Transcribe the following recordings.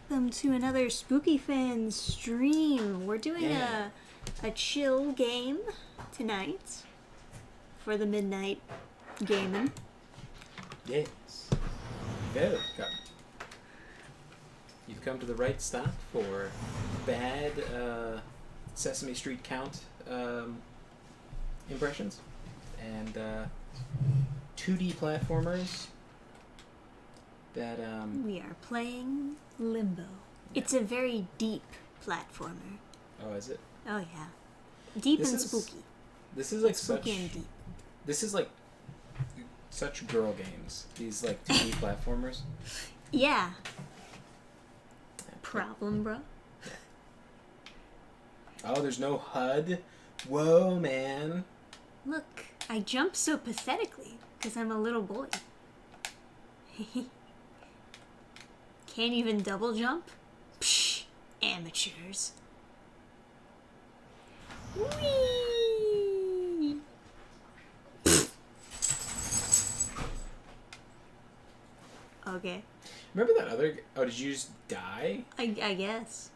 welcome to another SpookyPhans stream. We're doing a chill game tonight for the midnight gaming. Yes. Good. You've come to the right stop for bad Sesame Street count impressions and 2D platformers that We are playing Limbo. It's a very deep platformer. Oh, is it? Oh yeah, deep and spooky. This is like Spooky and deep. This is like such girl games. These like 2D platformers. Yeah. Problem, bro. Oh, there's no HUD. Whoa, man. Look, I jump so pathetically because I'm a little boy. Can't even double jump? Psh, amateurs. Whee! Okay. Remember that other... Oh, did you just die? I guess.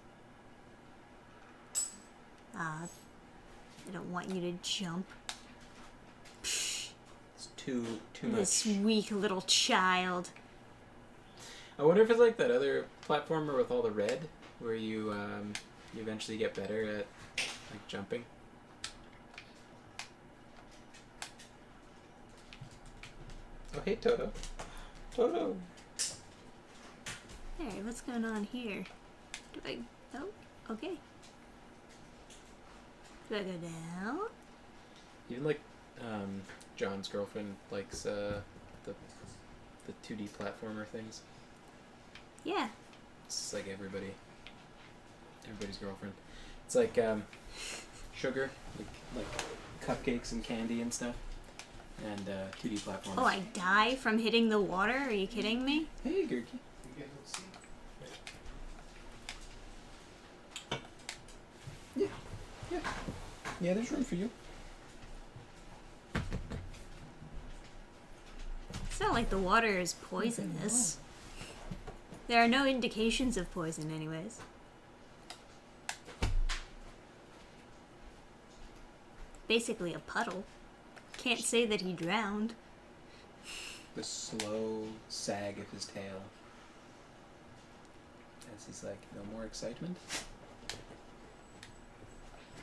I don't want you to jump. Psh, It's too much. this weak little child. I wonder if it's like that other platformer with all the red, where you eventually get better at like jumping. Oh, hey, Toto. Toto. Hey, what's going on here? Do I... Oh, okay. Do I go down? Even like John's girlfriend likes the 2D platformer things. Yeah. It's like everybody's girlfriend. It's like sugar, like cupcakes and candy and stuff, and 2D platforms. Oh, I die from hitting the water? Are you kidding me? Hey, Gurky. Yeah, there's room for you. It's not like the water is poisonous. There are no indications of poison anyways. Basically a puddle. Can't say that he drowned. The slow sag of his tail. As he's like, no more excitement.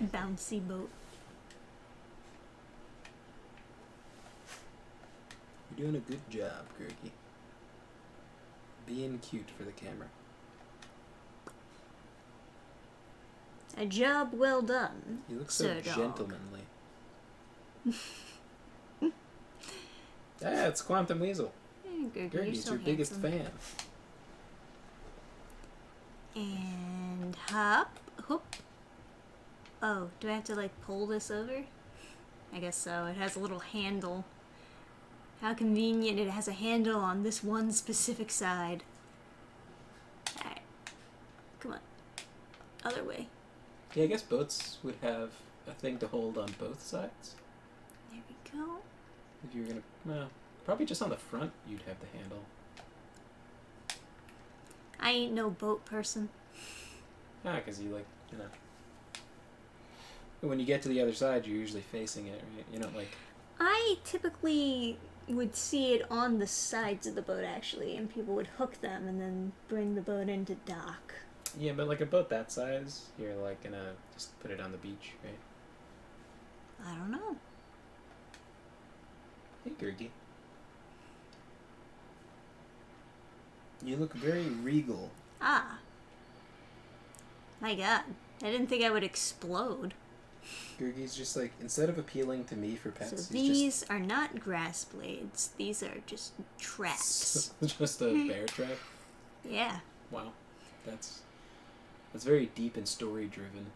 Bouncy boat. You're doing a good job, Gurky. Being cute for the camera. A job well done. You look so Sir Dog. gentlemanly. It's Quantum Weasel. Hey, Gurgy, you're Gurky's so your biggest handsome. fan. And hop, hoop. Oh, do I have to like pull this over? I guess so. It has a little handle. How convenient it has a handle on this one specific side. Alright. Come on. Other way. Yeah, I guess boats would have a thing to hold on both sides. There we go. If you were gonna, well, probably just on the front you'd have the handle. I ain't no boat person. Because you like, when you get to the other side, you're usually facing it, right? You're not like... I typically would see it on the sides of the boat, actually, and people would hook them and then bring the boat into dock. Yeah, but like a boat that size, you're like gonna just put it on the beach, right? I don't know. Hey, Gurky. You look very regal. Ah. My god. I didn't think I would explode. Gurky's just like, instead of appealing to me for pets, So he's these are not grass blades. These are just traps. just a bear trap. Yeah. Wow, that's very deep and story driven.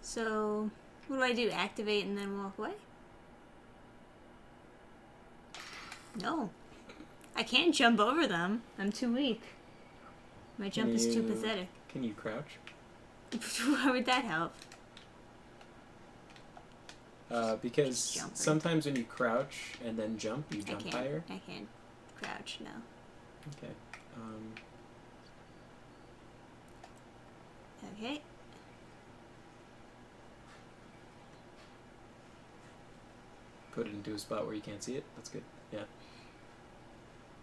So, what do I do? Activate and then walk away? No. I can't jump over them. I'm too weak. My jump is too pathetic. Can you crouch? Why would that help? Because sometimes when you crouch and then jump, you jump higher. I can't crouch, no. Okay. Okay. Put it into a spot where you can't see it. That's good. Yeah.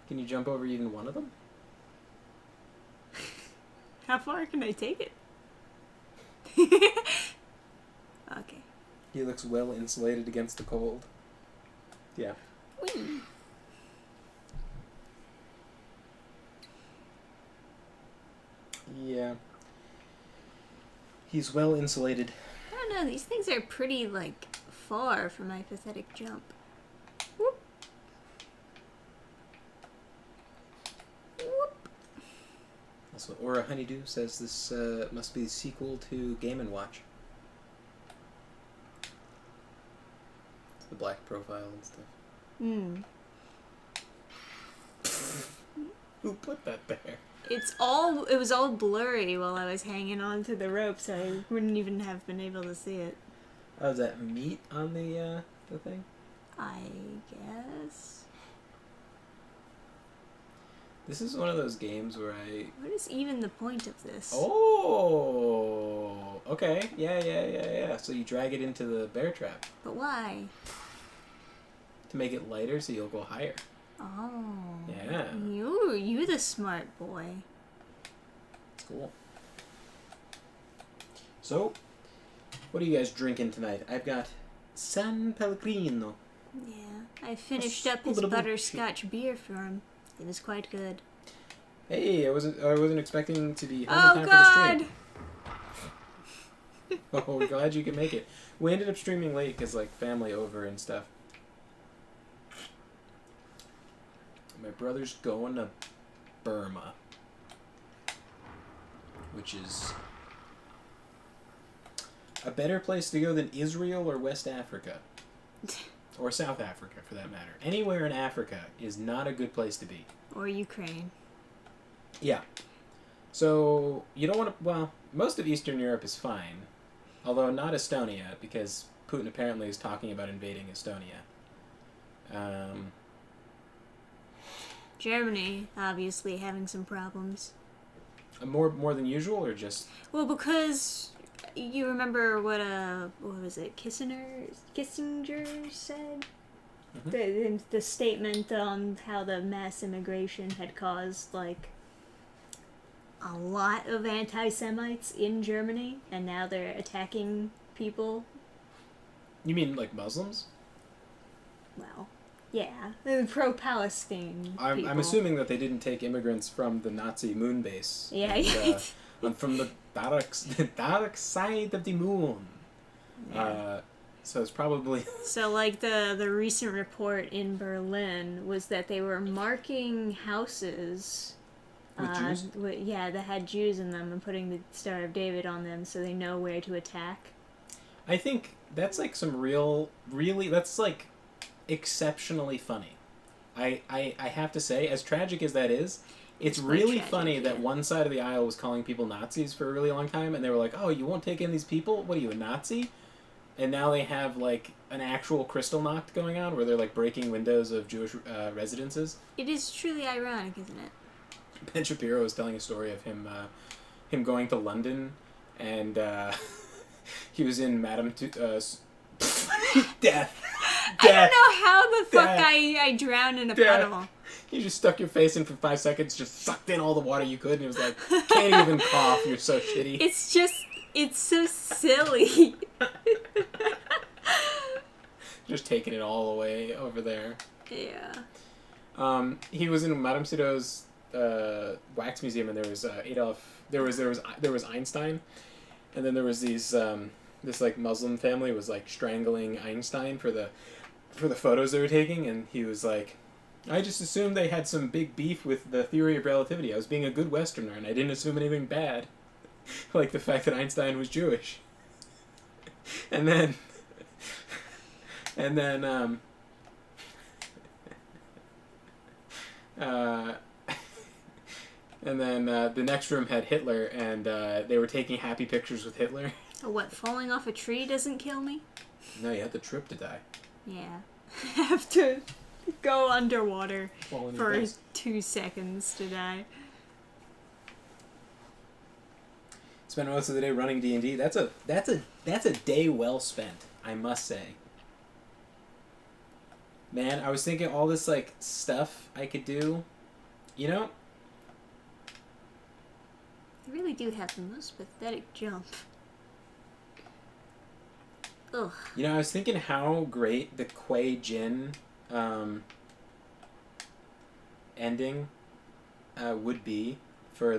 Can you jump over even one of them? How far can I take it? Okay. He looks well insulated against the cold. Yeah. Whee. Yeah. He's well insulated. I don't know, these things are pretty, like, far from my pathetic jump. Whoop. Whoop. That's what Aura Honeydew says. This must be the sequel to Game & Watch. It's the black profile and stuff. Hmm. Who put that there? It was all blurry while I was hanging on to the rope, so I wouldn't even have been able to see it. Oh, is that meat on the thing? I guess. This is one of those games where I... What is even the point of this? Oh! Okay. Yeah. So you drag it into the bear trap. But why? To make it lighter so you'll go higher. Oh. Yeah. You're the smart boy. It's cool. So, what are you guys drinking tonight? I've got San Pellegrino. Yeah. I finished up his butterscotch beer for him. It was quite good. Hey, I wasn't expecting to be home Oh, in time God! for the stream. Oh, we're glad you could make it. We ended up streaming late because, like, family over and stuff. My brother's going to Burma, which is a better place to go than Israel or West Africa. Or South Africa, for that matter. Anywhere in Africa is not a good place to be. Or Ukraine. Yeah. So, you don't want to... Well, most of Eastern Europe is fine. Although not Estonia, because Putin apparently is talking about invading Estonia. Germany, obviously, having some problems. More than usual, or just... Well, because you remember what was it, Kissinger said? Mhm. The statement on how the mass immigration had caused, like, a lot of anti-Semites in Germany, and now they're attacking people. You mean, like, Muslims? Well, yeah, the pro-Palestine people. I'm assuming that they didn't take immigrants from the Nazi moon base. Yeah, and, and from the dark side of the moon. Yeah. So it's probably... So, like, the recent report in Berlin was that they were marking houses... With Jews? that had Jews in them and putting the Star of David on them so they know where to attack. I think that's, like, some really... That's, like, exceptionally funny. I have to say, as tragic as that is, it's really tragic, funny that one side of the aisle was calling people Nazis for a really long time, and they were like, oh, you won't take in these people? What are you, a Nazi? And now they have, like, an actual crystal knock going on where they're, like, breaking windows of Jewish residences. It is truly ironic, isn't it? Ben Shapiro was telling a story of him going to London, and he was in Death. I don't know how the fuck Death. I drowned in a Death. puddle. You just stuck your face in for 5 seconds, just sucked in all the water you could, and it was like, can't even cough, you're so shitty. It's so silly. Just taking it all away over there. Yeah. He was in Madame Tussauds wax museum, and there was there was Einstein, and then there was these this like Muslim family was like strangling Einstein for the photos they were taking, and he was like, I just assumed they had some big beef with the theory of relativity. I was being a good Westerner, and I didn't assume anything bad, like the fact that Einstein was Jewish. And then the next room had Hitler, and they were taking happy pictures with Hitler. What, falling off a tree doesn't kill me? No, you had the trip to die. Yeah. I have to go underwater Fall in for your 2 seconds to die. Spend most of the day running D&D. That's a day well spent, I must say. Man, I was thinking all this like stuff I could do. You know? I really do have the most pathetic jump. Ugh. You know, I was thinking how great the Kuei Jin ending would be for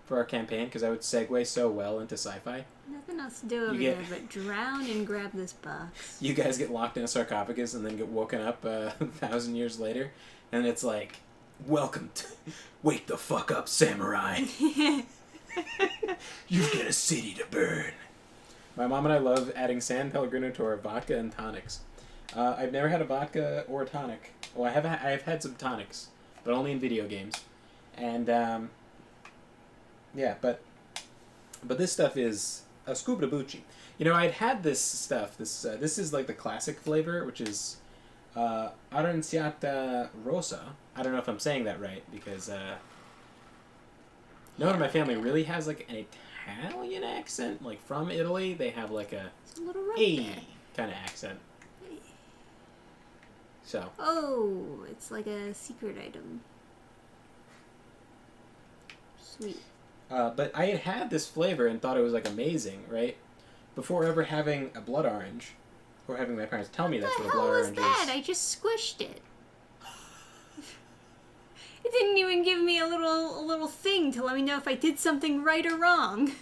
our campaign, because I would segue so well into sci-fi. Nothing else to do over there but drown and grab this box. You guys get locked in a sarcophagus and then get woken up 1,000 years later, and it's like, welcome to... Wake the fuck up, samurai! You've got a city to burn. My mom and I love adding San Pellegrino to our vodka and tonics. I've never had a vodka or a tonic. Well, I've had some tonics, but only in video games. And, yeah, but this stuff is a scuba-bucci. You know, I'd had this stuff. This is like the classic flavor, which is Aranciata Rosa. I don't know if I'm saying that right, because no one in my family really has like an Italian accent. Like from Italy, they have like a little rough kind of accent. So. Oh, it's like a secret item. Sweet. But I had this flavor and thought it was like amazing, right? Before ever having a blood orange, or having my parents tell me that's what a blood orange is. What the hell was that? I just squished it. It didn't even give me a little thing to let me know if I did something right or wrong.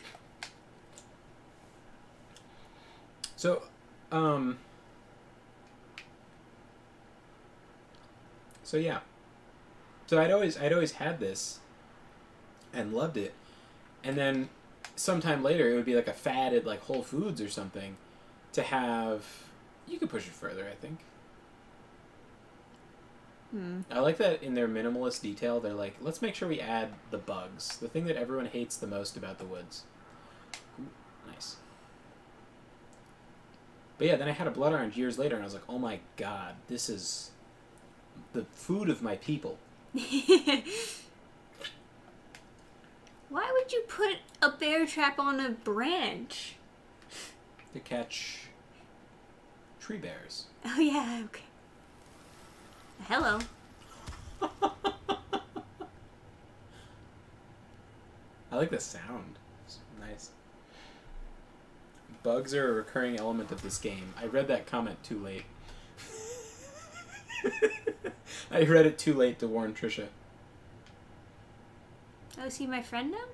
So, so yeah. So I'd always had this and loved it. And then sometime later it would be like a fad at like Whole Foods or something to have. You could push it further, I think. I like that in their minimalist detail, they're like, let's make sure we add the bugs. The thing that everyone hates the most about the woods. Ooh, nice. But yeah, then I had a blood orange years later, and I was like, oh my god, this is the food of my people. Why would you put a bear trap on a branch? To catch tree bears. Oh yeah, okay. Hello. I like the sound. It's nice. Bugs are a recurring element of this game. I read that comment too late. I read it too late to warn Trisha. Oh, is he my friend now?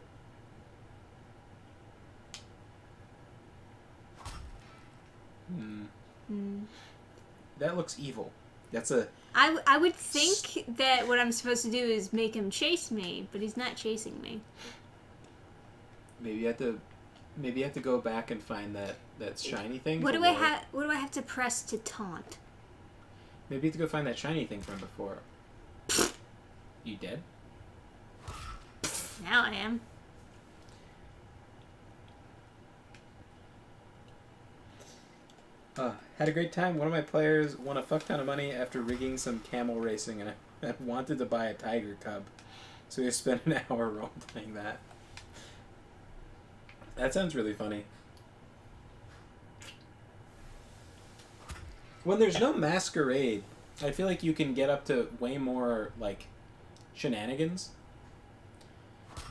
That looks evil. That's a... I would think that what I'm supposed to do is make him chase me, but he's not chasing me. Maybe you have to go back and find that shiny thing. What do I have to press to taunt? Maybe you have to go find that shiny thing from before. You dead? Now I am. Had a great time. One of my players won a fuck ton of money after rigging some camel racing, and I wanted to buy a tiger cub. So we spent an hour role-playing that. That sounds really funny. When there's no masquerade, I feel like you can get up to way more, like, shenanigans.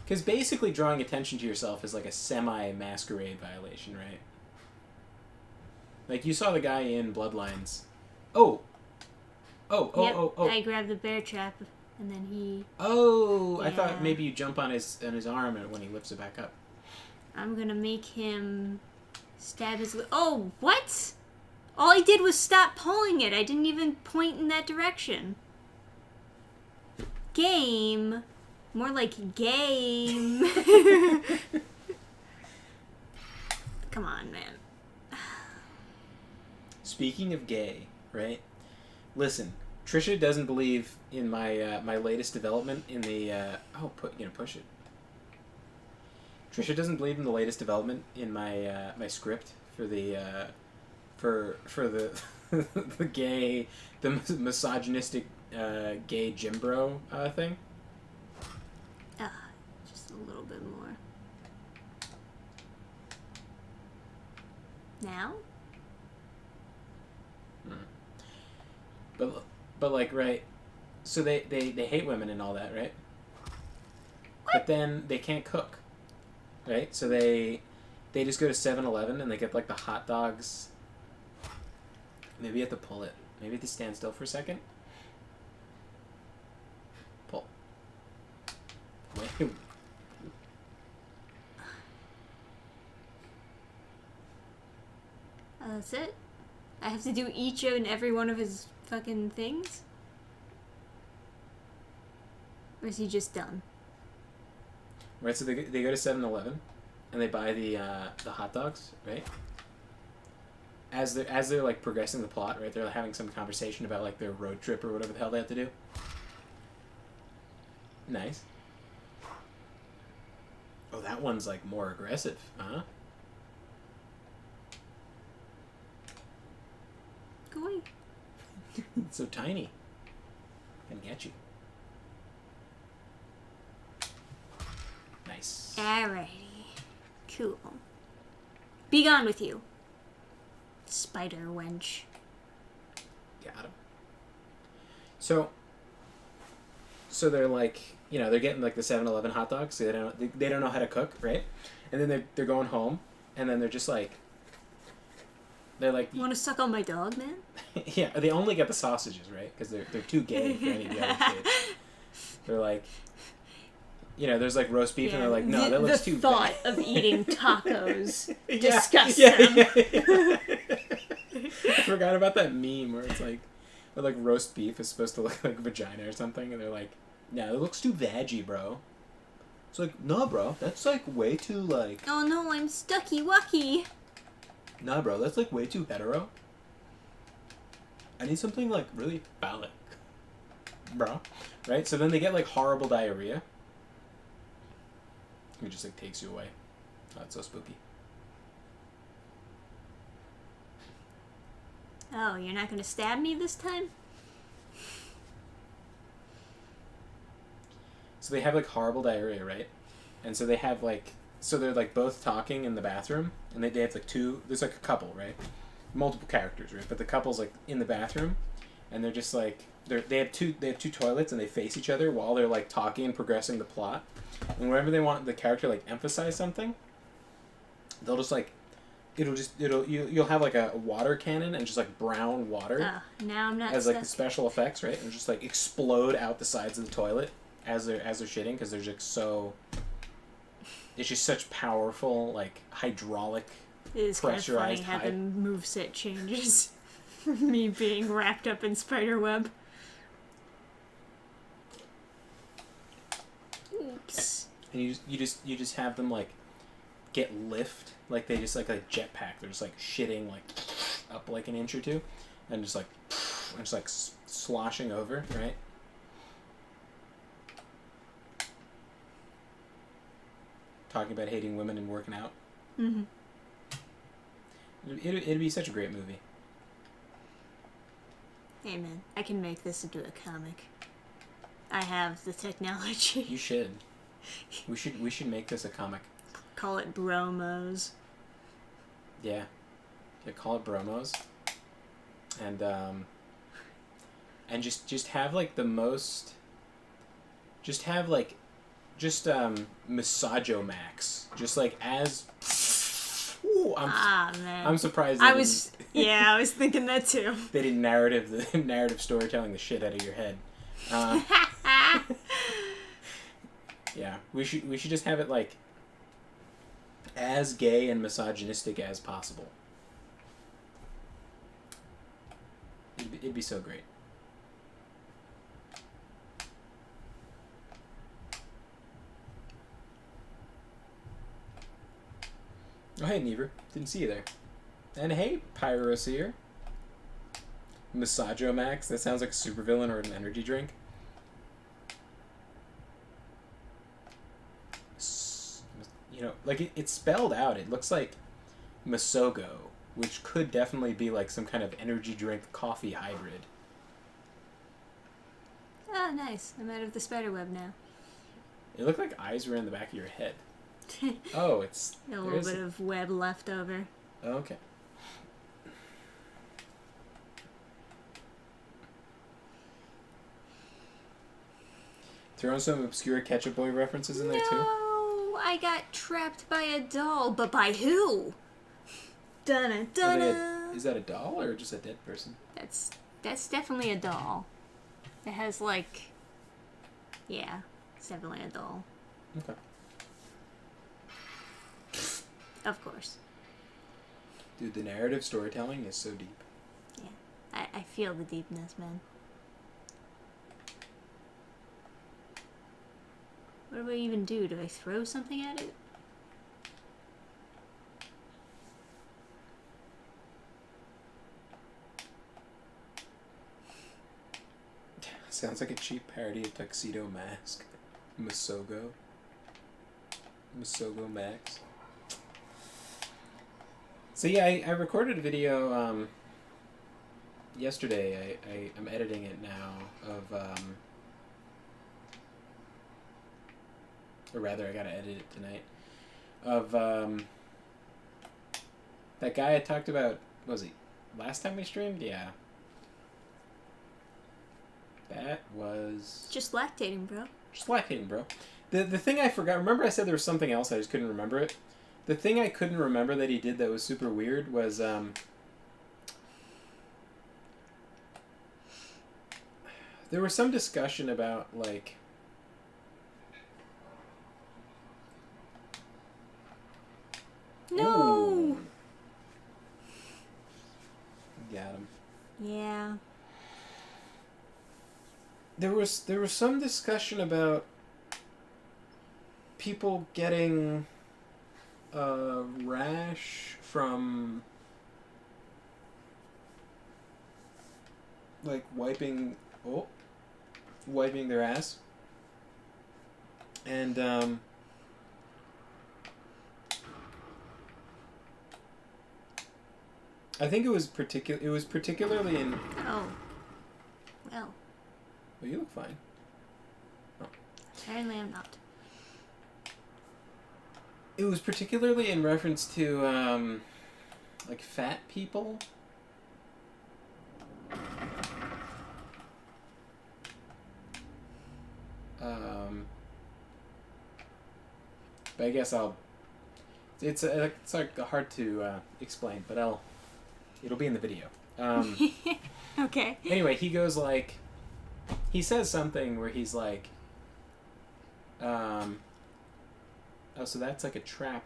Because basically drawing attention to yourself is like a semi-masquerade violation, right? Like, you saw the guy in Bloodlines. Oh! I grabbed the bear trap, and then he... Oh! Yeah. I thought Yeah. maybe you jump on his arm when he lifts it back up. I'm gonna make him stab his... Oh, what? All I did was stop pulling it. I didn't even point in that direction. Game. More like game. Come on, man. Speaking of gay, right? Listen, Trisha doesn't believe in my my latest development in the push it. Trisha doesn't believe in the latest development in my my script for the for the the misogynistic gay gym bro thing. Just a little bit more. Now? But like, right, so they hate women and all that, right? But then they can't cook, right? So they just go to 7-Eleven and they get like the hot dogs. Maybe you have to pull it. Maybe you have to stand still for a second. Pull. Wait. That's it? I have to do each and every one of his fucking things? Or is he just done? Right, so they go to 7-Eleven and they buy the hot dogs, right? As they're like progressing the plot, right? They're having some conversation about like their road trip or whatever the hell they have to do. Nice. Oh, that one's like more aggressive, huh? Go away. It's so tiny. Can get you. Nice. Alrighty. Cool. Be gone with you. Spider wench. Got him. So they're like, they're getting like the 7-Eleven hot dogs. So they don't know how to cook, right? And then they're going home, and then they're just like, they're like, You want to suck on my dog, man? yeah. They only get the sausages, right? Because they're too gay for any of the other kids. They're like, there's like roast beef, and they're like, no, that looks too bad. The thought of eating tacos disgusts yeah, them. Yeah. I forgot about that meme where it's like, roast beef is supposed to look like vagina or something, and they're like, no, it looks too veggie, bro. It's like, no, bro, that's like way too like. Oh no, I'm stucky wucky. Nah, bro, that's like way too hetero. I need something like really phallic, bro. Right? So then they get like horrible diarrhea. It just like takes you away. Oh, it's so spooky. Oh, you're not gonna stab me this time? So they have like horrible diarrhea, right? And so they have like, so they're like both talking in the bathroom, and they have like there's like a couple, right? Multiple characters, right? But the couple's like in the bathroom, and they're just like, they have two toilets, and they face each other while they're like talking and progressing the plot. And whenever they want the character like emphasize something, they'll just like, you'll have like a water cannon and just like brown water. Now I'm not as stuck. like the special effects, right? And just like explode out the sides of the toilet as they're shitting, because they're just so. It's just such powerful like hydraulic. It is kind of funny pressurized how the hype. moveset changes from me being wrapped up in spiderweb. Oops. And you just have them like get lift, like they just like a jetpack. They're just like shitting like up like an inch or two, and just like sloshing over, right? Talking about hating women and working out. Mm-hmm. It'd be such a great movie. Hey man, I can make this into a comic. I have the technology. You should. We should make this a comic. Call it Bromos. Yeah. Call it Bromos. And just have like the most. Just have like, Masajomax. Just like as. Ooh, man. I'm surprised. I was thinking that too. They did narrative storytelling the shit out of your head. Yeah, we should just have it like as gay and misogynistic as possible. It'd be so great. Oh, hey, Neaver. Didn't see you there. And hey, Pyroseer. Masajomax. That sounds like a supervillain or an energy drink. Like it's spelled out. It looks like Masogo, which could definitely be like some kind of energy drink coffee hybrid. Oh, nice. I'm out of the spiderweb now. It looked like eyes were in the back of your head. Oh, it's... A little bit of web left over. Oh, okay. Throw in some obscure Ketchup Boy references in there too. No, I got trapped by a doll, but by who? Dun dun. Is that a doll or just a dead person? That's definitely a doll. It has like, yeah, it's definitely a doll. Okay. Of course. Dude, the narrative storytelling is so deep. Yeah, I feel the deepness, man. What do I even do? Do I throw something at it? Sounds like a cheap parody of Tuxedo Mask. Masogo Max. So yeah, I recorded a video yesterday. I'm editing it now of or rather I gotta edit it tonight, of that guy I talked about. What was he last time we streamed? Yeah, that was Just lactating, bro. The thing I forgot, remember I said there was something else, I just couldn't remember it. The thing I couldn't remember that he did that was super weird was there was some discussion about like No. Ooh. Got him. Yeah. There was some discussion about people getting a rash from like wiping their ass, and I think it was particularly in. Oh. Well. Well, you look fine. Oh. Apparently I'm not. It was particularly in reference to like fat people. But I guess it's like hard to explain, but it'll be in the video. Okay. Anyway, he says something where he's like, oh, so that's like a trap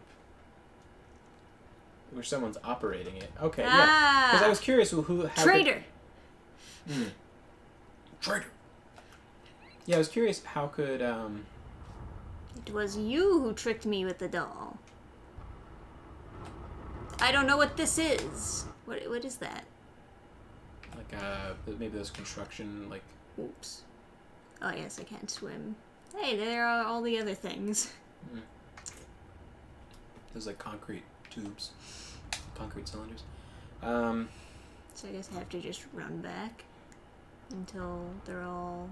where someone's operating it. Okay, yeah. Because I was curious how Traitor. Traitor. Yeah, I was curious how could It was you who tricked me with the doll. I don't know what this is. What is that? like maybe those construction like. Oops. Oh yes, I can't swim. Hey, there are all the other things. There's like concrete tubes, concrete cylinders. So I guess I have to just run back until they're all.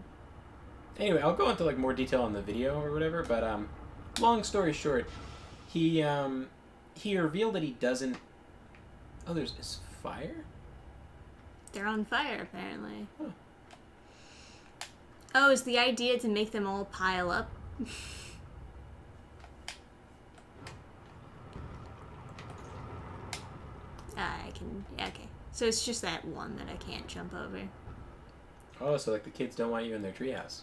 Anyway, I'll go into like more detail on the video or whatever. But long story short, he revealed that he doesn't. Oh, is fire. They're on fire apparently. Huh. Oh, is the idea to make them all pile up? I can. Okay. So it's just that one that I can't jump over. Oh, so like the kids don't want you in their treehouse.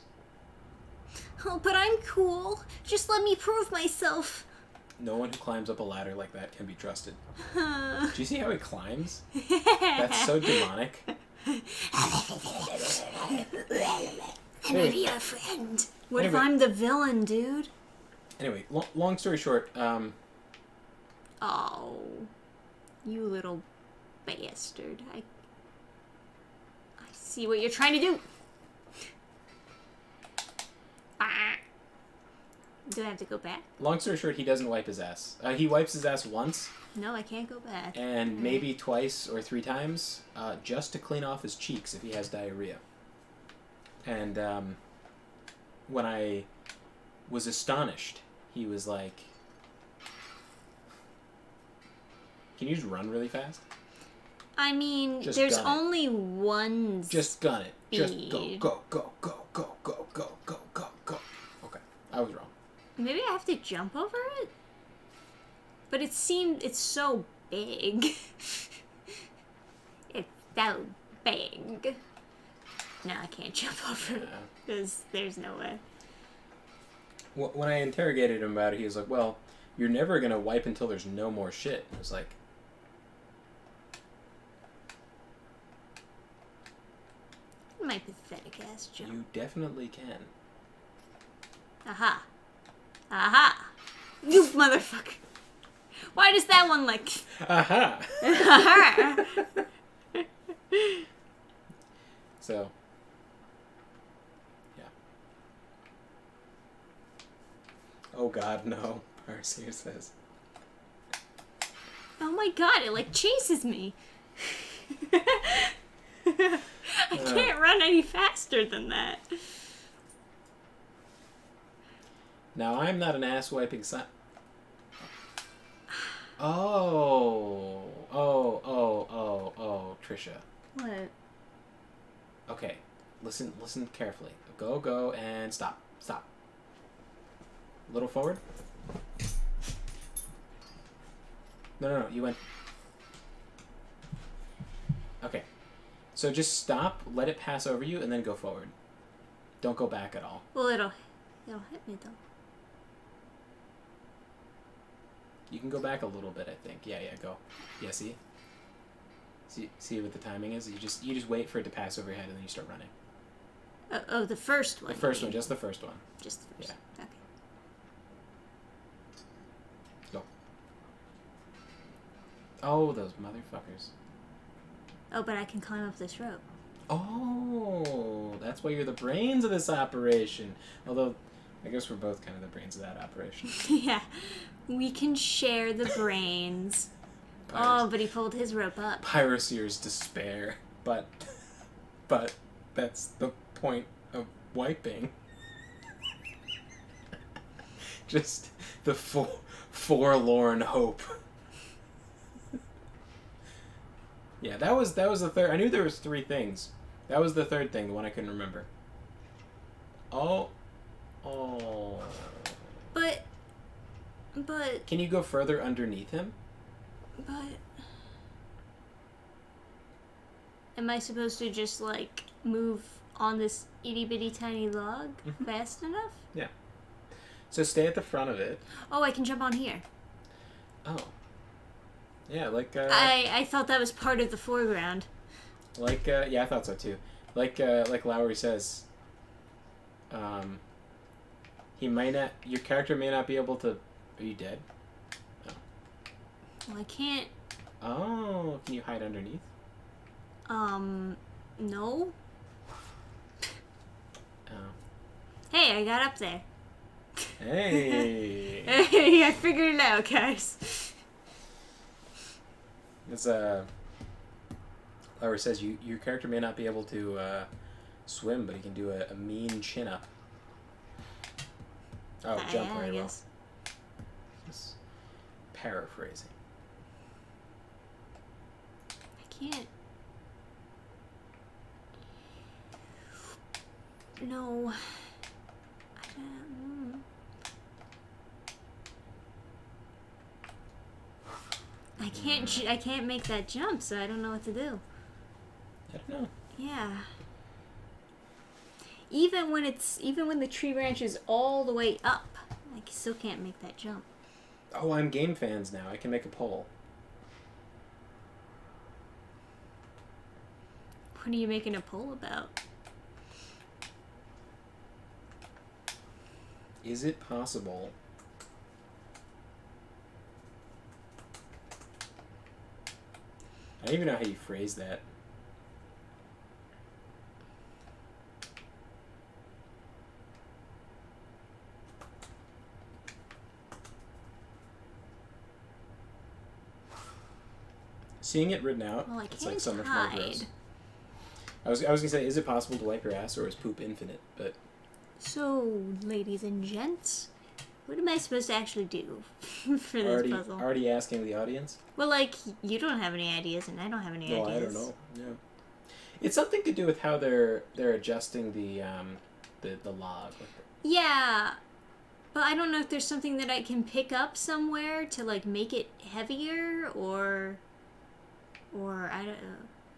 Oh, but I'm cool. Just let me prove myself. No one who climbs up a ladder like that can be trusted. Do you see how he climbs? That's so demonic. I'm gonna be your friend. What if I'm the villain, dude? Anyway, long story short, Oh, you little bastard. I see what you're trying to do. Do I have to go back? long story short, he doesn't wipe his ass. He wipes his ass once. No, I can't go back. And maybe twice or 3 times, just to clean off his cheeks if he has diarrhea. And when I was astonished, he was like, "Can you just run really fast?" I mean, Just there's gun it. only one Just gun it. Just speed. go, go, go, go, go, go, go, go, go, go. I was wrong. Maybe I have to jump over it? But it's so big. It's so big. No, I can't jump over it. Because there's no way. When I interrogated him about it, he was like, well, you're never going to wipe until there's no more shit. I was like... My pathetic ass jump. You definitely can. Aha. Aha. You motherfucker. Why does that one like... Aha! Aha. So... Yeah. Oh god, no. Arceus says. Oh my god, it like chases me. I can't run any faster than that. Now, I'm not an ass-wiping son. Oh, Trisha. What? Okay, listen carefully. Go, and stop. A little forward. No, you went... Okay. So just stop, let it pass over you, and then go forward. Don't go back at all. Well, it'll hit me though. You can go back a little bit, I think. Yeah, go. Yeah, see what the timing is? You just wait for it to pass over your head, and then you start running. Oh, the first one. The first one, just the first one. Just the first. Yeah. Okay. Go. Oh, those motherfuckers. Oh, but I can climb up this rope. Oh, that's why you're the brains of this operation. Although, I guess we're both kind of the brains of that operation. Yeah, we can share the brains. Oh, but he pulled his rope up. Pyroseer's despair. But that's the point of wiping. Just the forlorn hope. Yeah, that was the third. I knew there was 3 things. That was the third thing, the one I couldn't remember. Oh. But. Can you go further underneath him? But. Am I supposed to just like move on this itty bitty tiny log fast enough? Yeah. So stay at the front of it. Oh, I can jump on here. Oh. Yeah, like I thought that was part of the foreground. Like yeah, I thought so too. Like Lowry says, he might not. Your character may not be able to. Are you dead? Oh. Well, I can't. Oh, can you hide underneath? No. Oh. Hey, I got up there. Hey. Hey, I figured it out, guys. It's Laura says your character may not be able to swim, but he can do a mean chin up. Oh, jump yeah, very I well. guess. Just paraphrasing. I can't. No. I can't make that jump, so I don't know what to do. I don't know. Yeah. Even when the tree branch is all the way up, I still can't make that jump. Oh, I'm Game Fans now. I can make a poll. What are you making a poll about? Is it possible I don't even know how you phrase that. Seeing it written out, Well, I it's can't like so much more hide. gross. I was gonna say, is it possible to wipe your ass, or is poop infinite? But So, ladies and gents, what am I supposed to actually do for this puzzle? already asking the audience. Well, like, you don't have any ideas, and I don't have any No, ideas. I don't know. Yeah, it's something to do with how they're adjusting the log. Yeah, But I don't know if there's something that I can pick up somewhere to, like, make it heavier, or I don't know.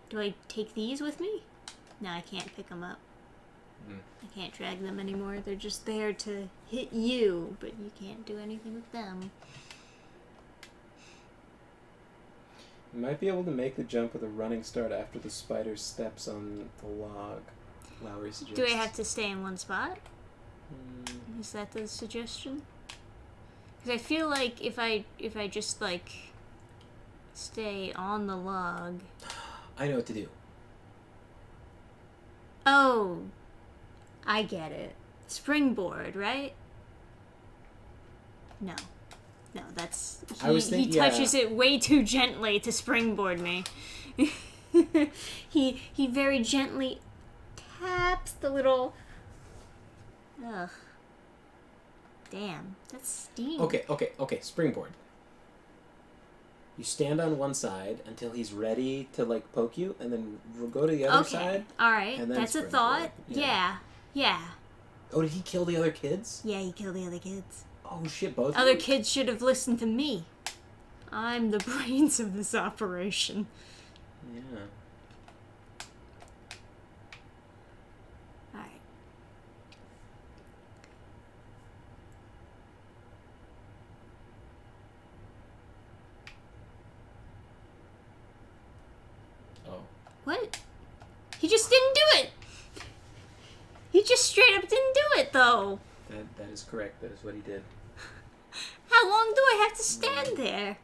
Do I take these with me? No, I can't pick them up. I can't drag them anymore. They're just there to hit you, but you can't do anything with them. You might be able to make the jump with a running start after the spider steps on the log. Lowry suggests. Do I have to stay in one spot? Is that the suggestion? Because I feel like if I just, like, stay on the log... I know what to do. Oh, I get it. Springboard, right? No, that's he touches it way too gently to springboard me. he very gently taps the little. Ugh. Damn, that's steam. Okay. Springboard. You stand on one side until he's ready to, like, poke you, and then we'll go to the other side. All right, and then that's a springboard. thought. Yeah. Oh, did he kill the other kids? Yeah, he killed the other kids. Oh shit, both Other of them? kids should have listened to me. I'm the brains of this operation. Yeah. Alright. Oh. What? He just didn't do it! He just straight up didn't do it, though! That is correct. That is what he did. How long do I have to stand there?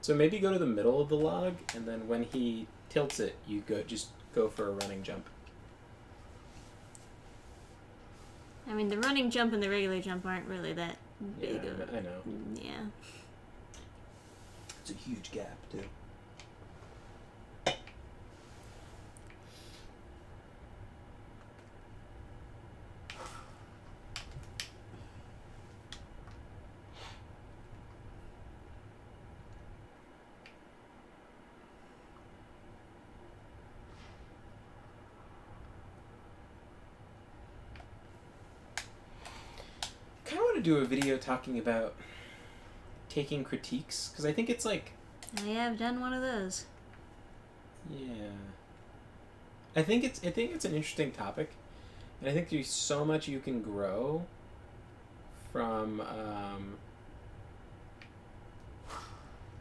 So maybe go to the middle of the log, and then when he tilts it, you just go for a running jump. I mean, the running jump and the regular jump aren't really that big. Yeah, I know. Yeah. It's a huge gap, too. I kind of want to do a video talking about taking critiques, because I think it's like... I have done one of those. Yeah. I think it's an interesting topic, and I think there's so much you can grow from,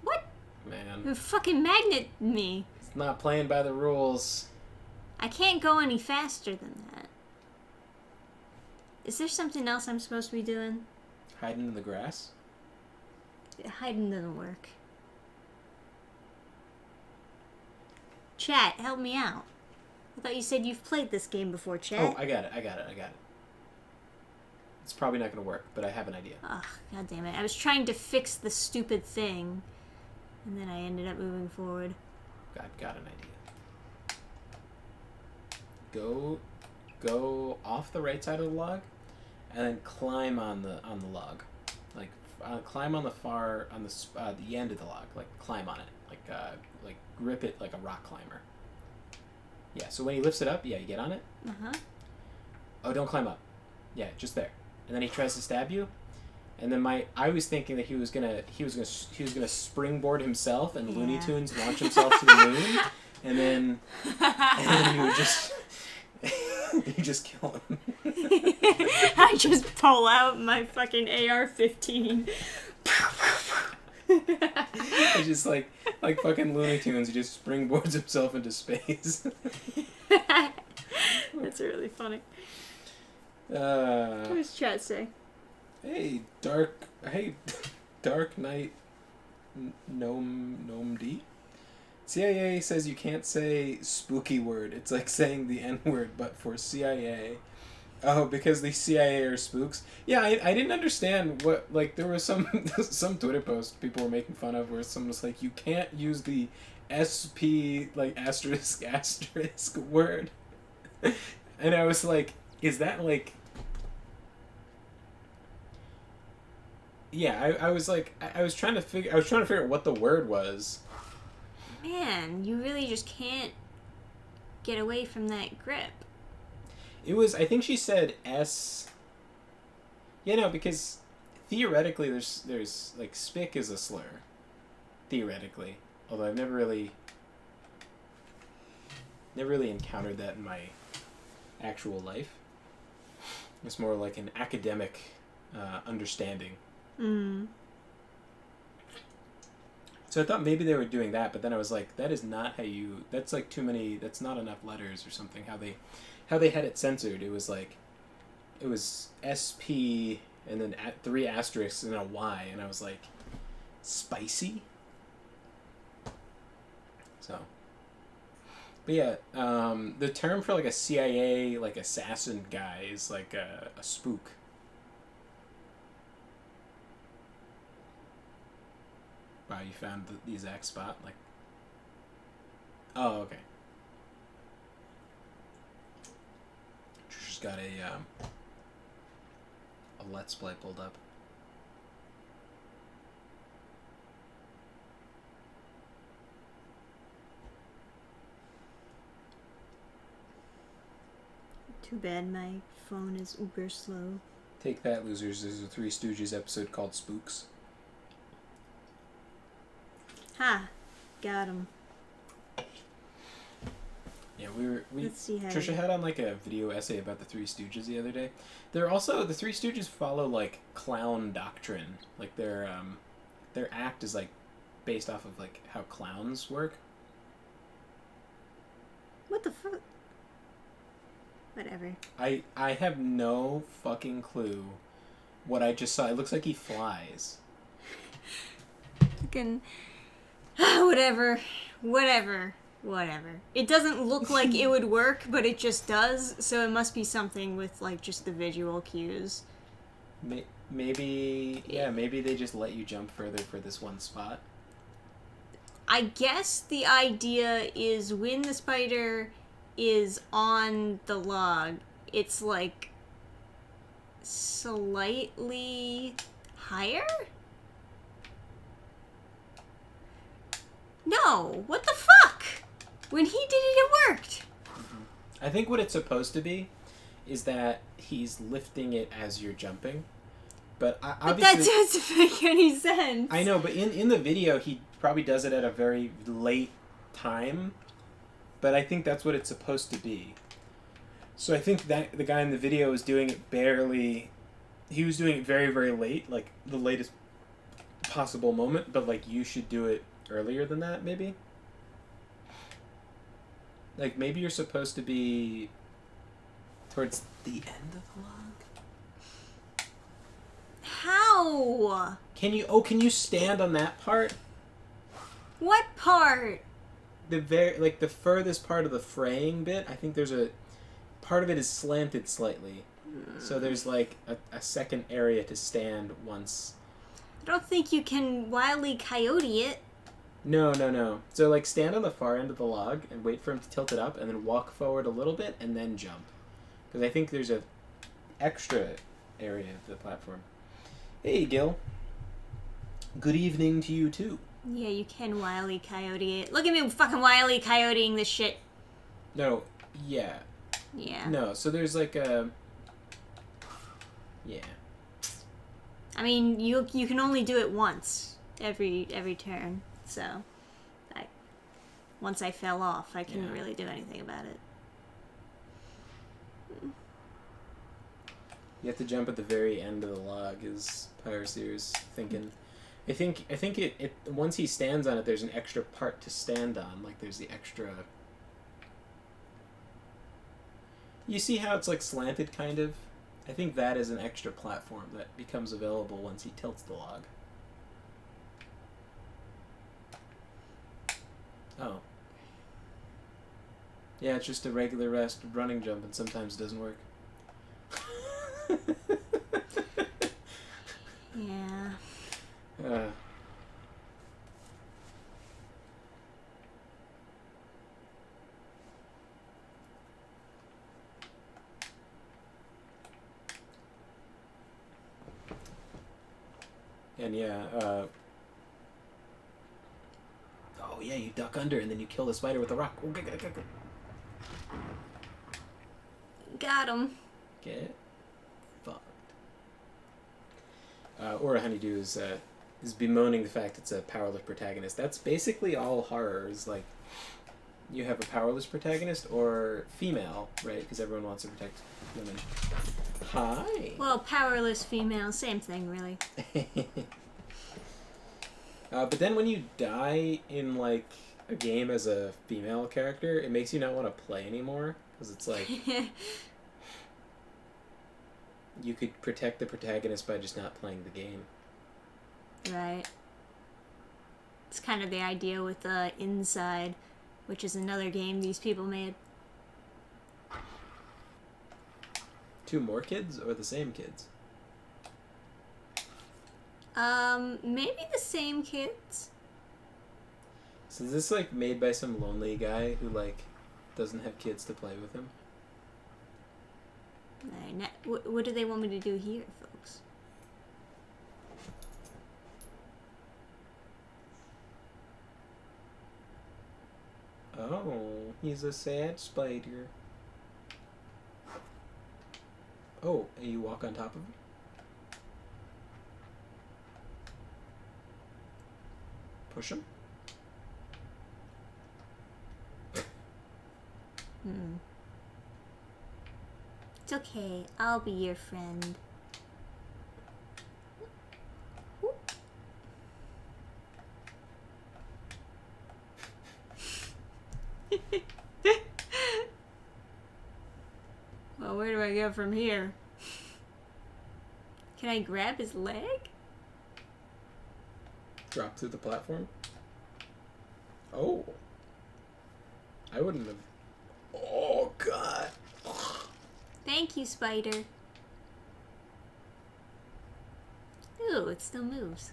What? Man. You fucking magnet me. It's not playing by the rules. I can't go any faster than that. Is there something else I'm supposed to be doing? Hiding in the grass? Hiding doesn't work. Chat, help me out. I thought you said you've played this game before, Chat. Oh, I got it. It's probably not going to work, but I have an idea. Ugh, god damn it. I was trying to fix the stupid thing, and then I ended up moving forward. I've got an idea. Go off the right side of the log, and then climb on the log, like climb on the end of the log, like climb on it, like grip it like a rock climber. Yeah. So when he lifts it up, yeah, you get on it. Oh, don't climb up. Yeah, just there. And then he tries to stab you, and then I was thinking that he was gonna springboard himself and Looney Tunes launch himself to the moon, and then he would just. You just kill him. I just pull out my fucking AR-15. It's just like fucking Looney Tunes. He just springboards himself into space. That's really funny. What does chat say? Hey, Dark Knight Gnome D. CIA says you can't say spooky word. It's like saying the N-word, but for CIA. Oh, because the CIA are spooks? Yeah, I didn't understand what, like, there was some Twitter post people were making fun of where someone was like, you can't use the SP, like, asterisk word. And I was like, is that, like... Yeah, I was like, I was trying to figure out what the word was. Man, you really just can't get away from that grip. It was, I think she said S. Yeah, no, because theoretically there's like spick is a slur. Theoretically. Although I've never really encountered that in my actual life. It's more like an academic understanding. So I thought maybe they were doing that, but then I was like, that is not how you. That's like too many. That's not enough letters or something. How they had it censored. It was like, it was SP and then 3 asterisks and a Y, and I was like, spicy. So. But yeah, the term for like a CIA like assassin guy is like a spook. Wow, you found the exact spot? Like, oh, okay. Trisha's got a Let's Play pulled up. Too bad my phone is uber slow. Take that, losers. There's a Three Stooges episode called Spooks. Ha! Got him. Yeah, Let's see how Trisha had on like a video essay about the Three Stooges the other day. They're also, the Three Stooges follow like clown doctrine. Like their act is like based off of like how clowns work. What the fuck? Whatever. I have no fucking clue what I just saw. It looks like he flies. Fucking... Whatever. It doesn't look like it would work, but it just does, so it must be something with, like, just the visual cues. Maybe they just let you jump further for this one spot. I guess the idea is when the spider is on the log, it's, like, slightly higher? No, what the fuck? When he did it, it worked. I think what it's supposed to be is that he's lifting it as you're jumping. But obviously... that doesn't make any sense. I know, but in the video, he probably does it at a very late time. But I think that's what it's supposed to be. So I think that the guy in the video was doing it barely... He was doing it very, very late. Like, the latest possible moment. But, like, you should do it earlier than that, maybe? Like, maybe you're supposed to be towards the end of the log? How? Can you stand on that part? What part? The furthest part of the fraying bit, I think there's a... Part of it is slanted slightly. So there's, like, a second area to stand once. I don't think you can Wile E. Coyote it. No. So, like, stand on the far end of the log and wait for him to tilt it up, and then walk forward a little bit, and then jump. Because I think there's a extra area of the platform. Hey, Gil. Good evening to you, too. Yeah, you can Wile E. Coyote it. Look at me fucking Wile E. Coyoteing this shit. No, yeah. Yeah. No, so there's, like, a... Yeah. I mean, you can only do it once every turn. So, once I fell off, I couldn't really do anything about it. You have to jump at the very end of the log, is Pyroseer's thinking. I think it once he stands on it, there's an extra part to stand on. Like, there's the extra... You see how it's, like, slanted, kind of? I think that is an extra platform that becomes available once he tilts the log. Oh. Yeah, it's just a regular rest running jump, and sometimes it doesn't work. Yeah. And yeah, oh yeah, you duck under and then you kill the spider with a rock. Got him. Get fucked. Or a honeydew is bemoaning the fact it's a powerless protagonist. That's basically all horror. Is like you have a powerless protagonist or female, right? Because everyone wants to protect women. Hi. Well, powerless female, same thing, really. But then when you die in like a game as a female character, it makes you not want to play anymore because it's like you could protect the protagonist by just not playing the game. Right. It's kind of the idea with Inside, which is another game these people made. 2 more kids or the same kids? Maybe the same kids. So is this like made by some lonely guy who like doesn't have kids to play with him? Alright, what do they want me to do here, folks? Oh, he's a sad spider. Oh, and you walk on top of him? Push him? It's okay. I'll be your friend. Well, where do I go from here? Can I grab his leg? Drop through the platform? Oh. I wouldn't have... Oh, God. Thank you, spider. Ooh, it still moves.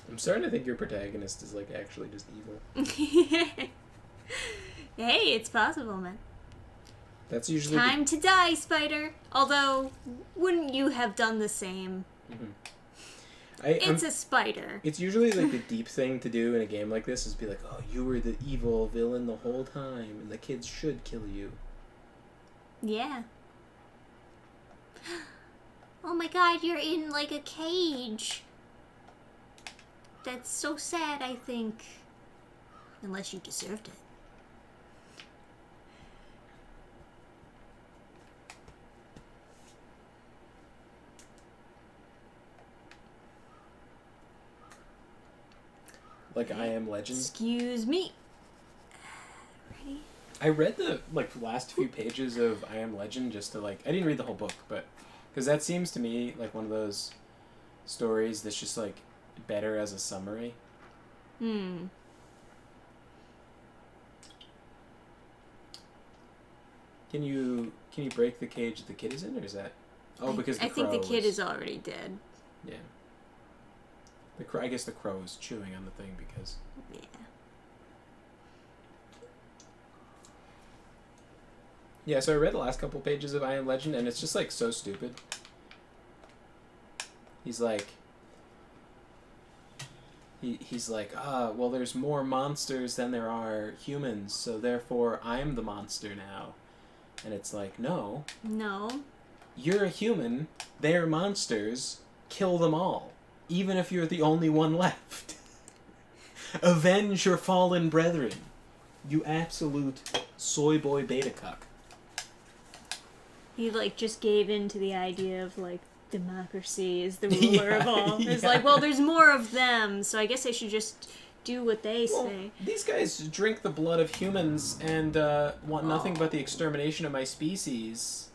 I'm starting to think your protagonist is like actually just evil. Hey, it's possible, man. That's usually Time to die, spider. Although, wouldn't you have done the same? It's a spider. It's usually like the deep thing to do in a game like this is be like, oh, you were the evil villain the whole time, and the kids should kill you. Yeah. Oh my god, you're in like a cage. That's so sad, I think. Unless you deserved it. Like I Am Legend. Excuse me. Ready? I read the like last few pages of I Am Legend just to like I didn't read the whole book, but because that seems to me like one of those stories that's just like better as a summary. Can you break the cage the kid is in, or is that? Oh, because I think the kid is already dead. Yeah. I guess the crow is chewing on the thing because... Yeah. Yeah, so I read the last couple pages of I Am Legend, and it's just, like, so stupid. He's like... He's like, well, there's more monsters than there are humans, so therefore I'm the monster now. And it's like, no. No. You're a human, they're monsters, kill them all. Even if you're the only one left. Avenge your fallen brethren. You absolute soy boy beta cuck. He, like, just gave in to the idea of, like, democracy is the ruler of all. It's like, well, there's more of them, so I guess I should just do what they say. These guys drink the blood of humans and want nothing but the extermination of my species.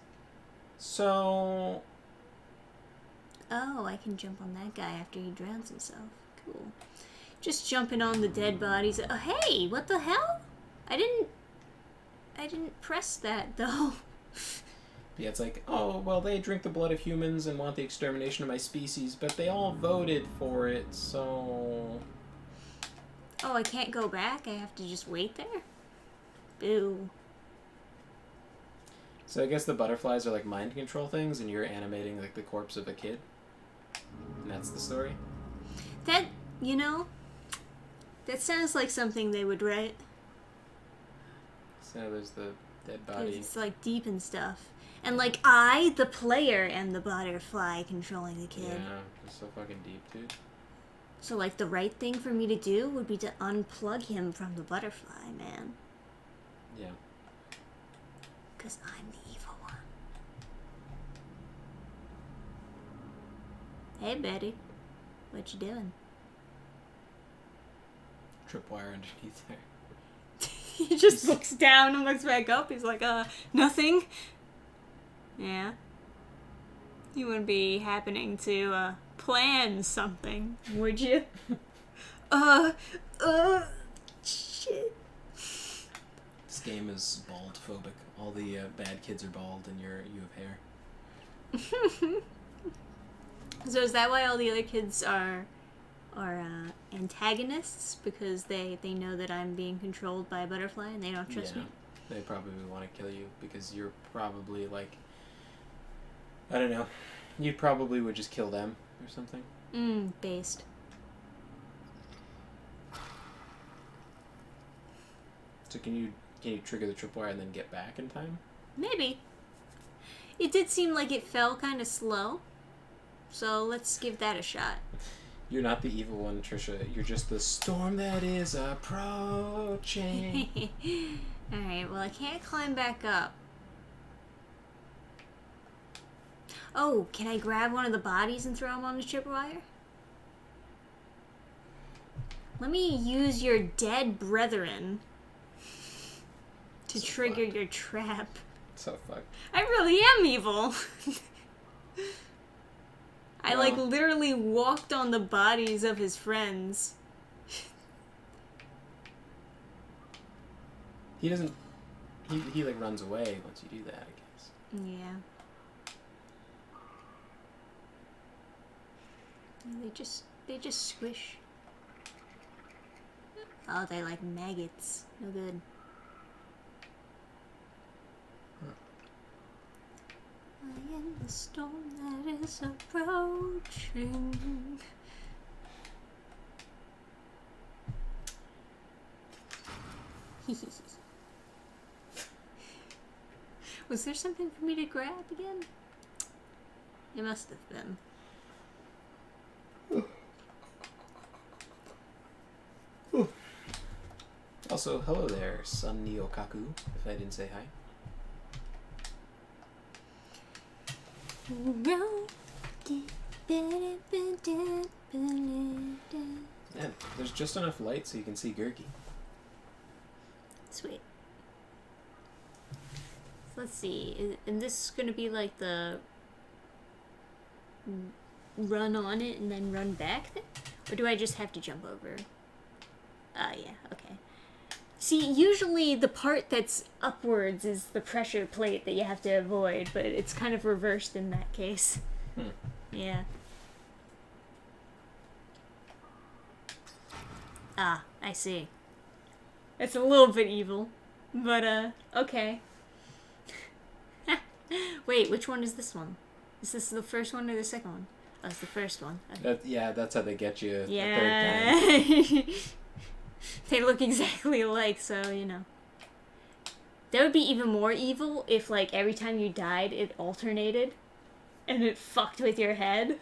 So... Oh, I can jump on that guy after he drowns himself. Cool. Just jumping on the dead bodies. Oh, hey, what the hell? I didn't press that, though. Yeah, it's like, oh, well, they drink the blood of humans and want the extermination of my species, but they all voted for it, so... Oh, I can't go back? I have to just wait there? Boo. So I guess the butterflies are like mind control things, and you're animating like the corpse of a kid? And that's the story? That, you know, That sounds like something they would write. So there's the dead 'Cause body. it's like deep and stuff. And like I, the player, am the butterfly controlling the kid. Yeah, it's so fucking deep, dude. So like the right thing for me to do would be to unplug him from the butterfly, man. Yeah. Because I'm the evil one. Hey, Betty. What you doing? Tripwire underneath there. He just looks down and looks back up. He's like, nothing. Yeah. You wouldn't be happening to, plan something, would you? Shit. This game is bald phobic. All the bad kids are bald, and you have hair. So is that why all the other kids are antagonists? Because they know that I'm being controlled by a butterfly and they don't trust me? They probably want to kill you because you're probably like, I don't know, you probably would just kill them or something. Based. So can you trigger the tripwire and then get back in time? Maybe. It did seem like it fell kind of slow. So let's give that a shot. You're not the evil one, Trisha. You're just the storm that is approaching. Alright, well I can't climb back up. Oh, can I grab one of the bodies and throw him on the tripwire? Let me use your dead brethren to trigger your trap. So fucked. I really am evil. I like Well. literally walked on the bodies of his friends. He doesn't. He like runs away once you do that, I guess. Yeah. They just squish. Oh, they like maggots. No good. I am the storm that is approaching. Was there something for me to grab again? It must have been. Also, hello there, Sun Niokaku, if I didn't say hi. Yeah, there's just enough light so you can see Gurgi. Sweet. So let's see. And this is going to be like the run on it and then run back thing? Or do I just have to jump over? Yeah, okay. See, usually the part that's upwards is the pressure plate that you have to avoid, but it's kind of reversed in that case. Yeah. Ah, I see. It's a little bit evil, but, okay. Wait, which one is this one? Is this the first one or the second one? Oh, it's the first one. Okay. That's how they get you Yeah. the third time. They look exactly alike, so, you know. That would be even more evil if, like, every time you died, it alternated. And it fucked with your head.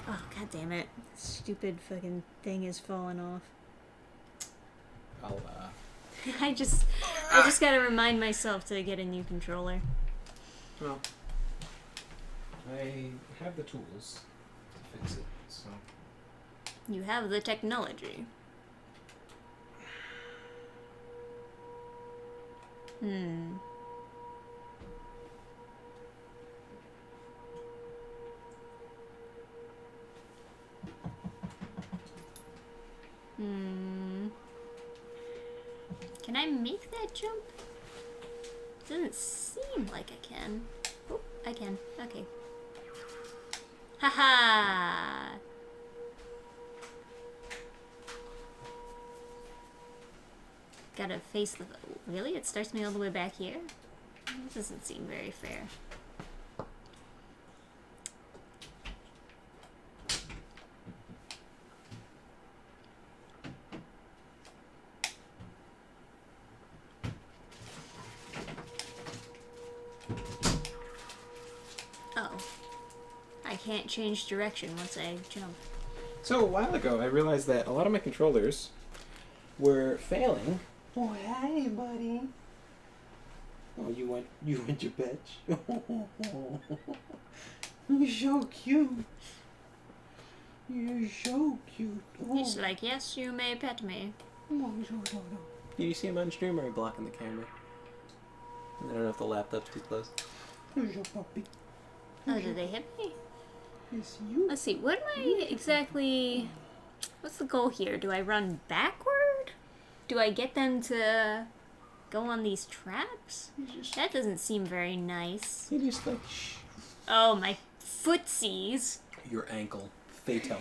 Oh, god damn it. Stupid fucking thing is falling off. I'll, I just gotta remind myself to get a new controller. well, I have the tools to fix it, so... You have the technology. Can I make that jump? Doesn't seem like I can. Oh, I can. Okay. Haha! Gotta face the... Really? It starts me all the way back here? This doesn't seem very fair. can't change direction once I jump. So a while ago, I realized that a lot of my controllers were failing. Oh, hey, buddy. Oh, you want your bitch? You're so cute. You're so cute. Oh. He's like, yes, you may pet me. Did you see him on stream or are you blocking the camera? I don't know if the laptop's too close. Here's your puppy. Oh, did they hit me? It's you. Let's see, what am I exactly... What's the goal here? Do I run backward? Do I get them to go on these traps? That doesn't seem very nice. You just like, shh. Oh, my footsies. Your ankle. Fatal.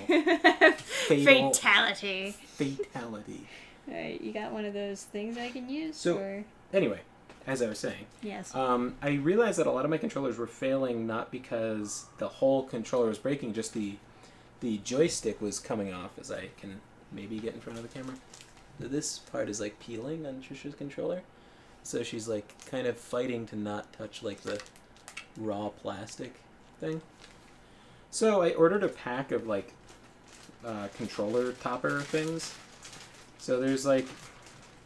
Fatality. Fatality. Alright, you got one of those things I can use? So, or... anyway, as I was saying, yes. I realized that a lot of my controllers were failing not because the whole controller was breaking, just the joystick was coming off, as I can maybe get in front of the camera. This part is like peeling on Trisha's controller, so she's like kind of fighting to not touch like the raw plastic thing. So I ordered a pack of like controller topper things. So there's like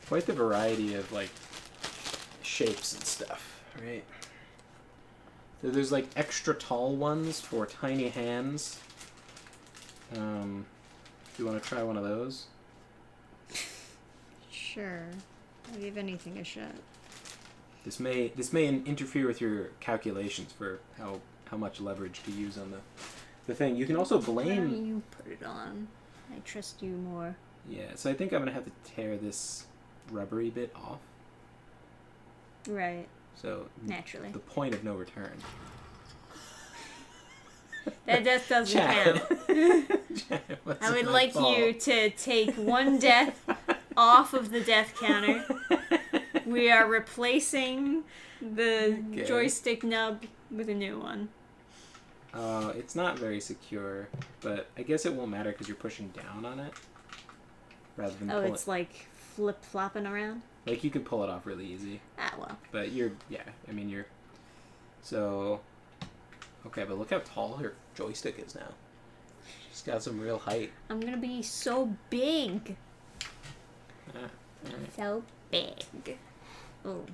quite the variety of like shapes and stuff, right? So there's like extra tall ones for tiny hands. Do you want to try one of those? Sure. I'll give anything a shot. This may interfere with your calculations for how much leverage to use on the thing. You can also blame... Why don't you put it on? I trust you more. Yeah, so I think I'm going to have to tear this rubbery bit off. Right. So... Naturally. The point of no return. That death doesn't Chad. count. I would like you to take one death off of the death counter. We are replacing the joystick nub with a new one. It's not very secure, but I guess it won't matter because you're pushing down on it rather than pulling. It's like flip-flopping around? Like, you could pull it off really easy. Ah, well. But so... Okay, but look how tall her joystick is now. She's got some real height. I'm gonna be so big. Alright. So big. Oh.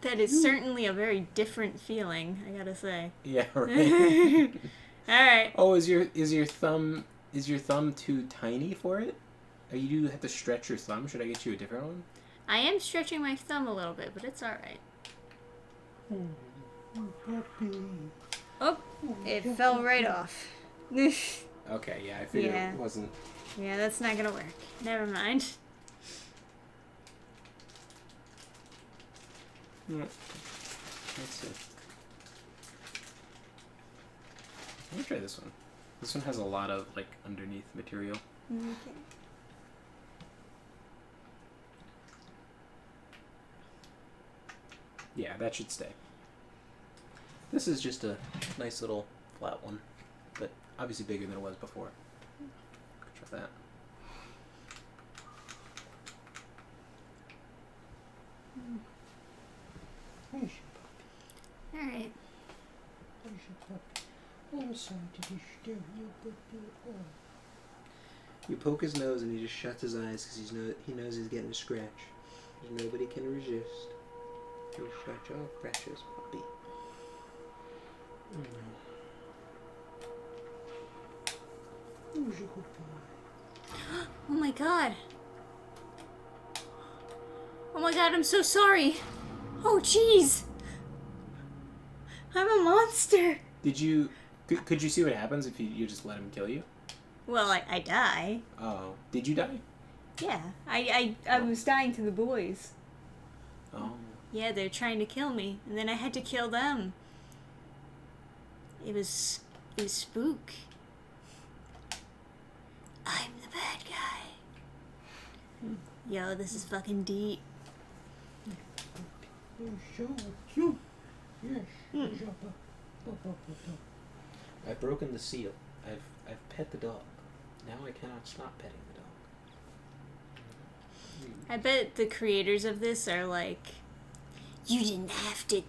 That is certainly a very different feeling, I gotta say. Yeah, right. Alright. Oh, is your thumb too tiny for it? Or you do have to stretch your thumb? Should I get you a different one? I am stretching my thumb a little bit, but it's alright. Oh, it fell right off. Okay, yeah, I figured it wasn't... Yeah, that's not gonna work. Never mind. Let's see. Let me try this one. This one has a lot of, like, underneath material. Okay. Yeah, that should stay. This is just a nice little flat one, but obviously bigger than it was before. Try that. Alright. I'm sorry to disturb you, but you poke his nose and he just shuts his eyes because he knows he's getting a scratch. Nobody can resist. You shut your precious puppy. Oh my god. Oh my god, I'm so sorry. Oh jeez. I'm a monster. Could you see what happens if you just let him kill you? Well, I die. Oh. Did you die? Yeah. I was dying to the boys. Oh. Yeah, they're trying to kill me, and then I had to kill them. It was spook. I'm the bad guy. Yo, this is fucking deep. You're so cute. Yes. I've broken the seal. I've pet the dog. Now I cannot stop petting the dog. I bet the creators of this are like, You didn't have to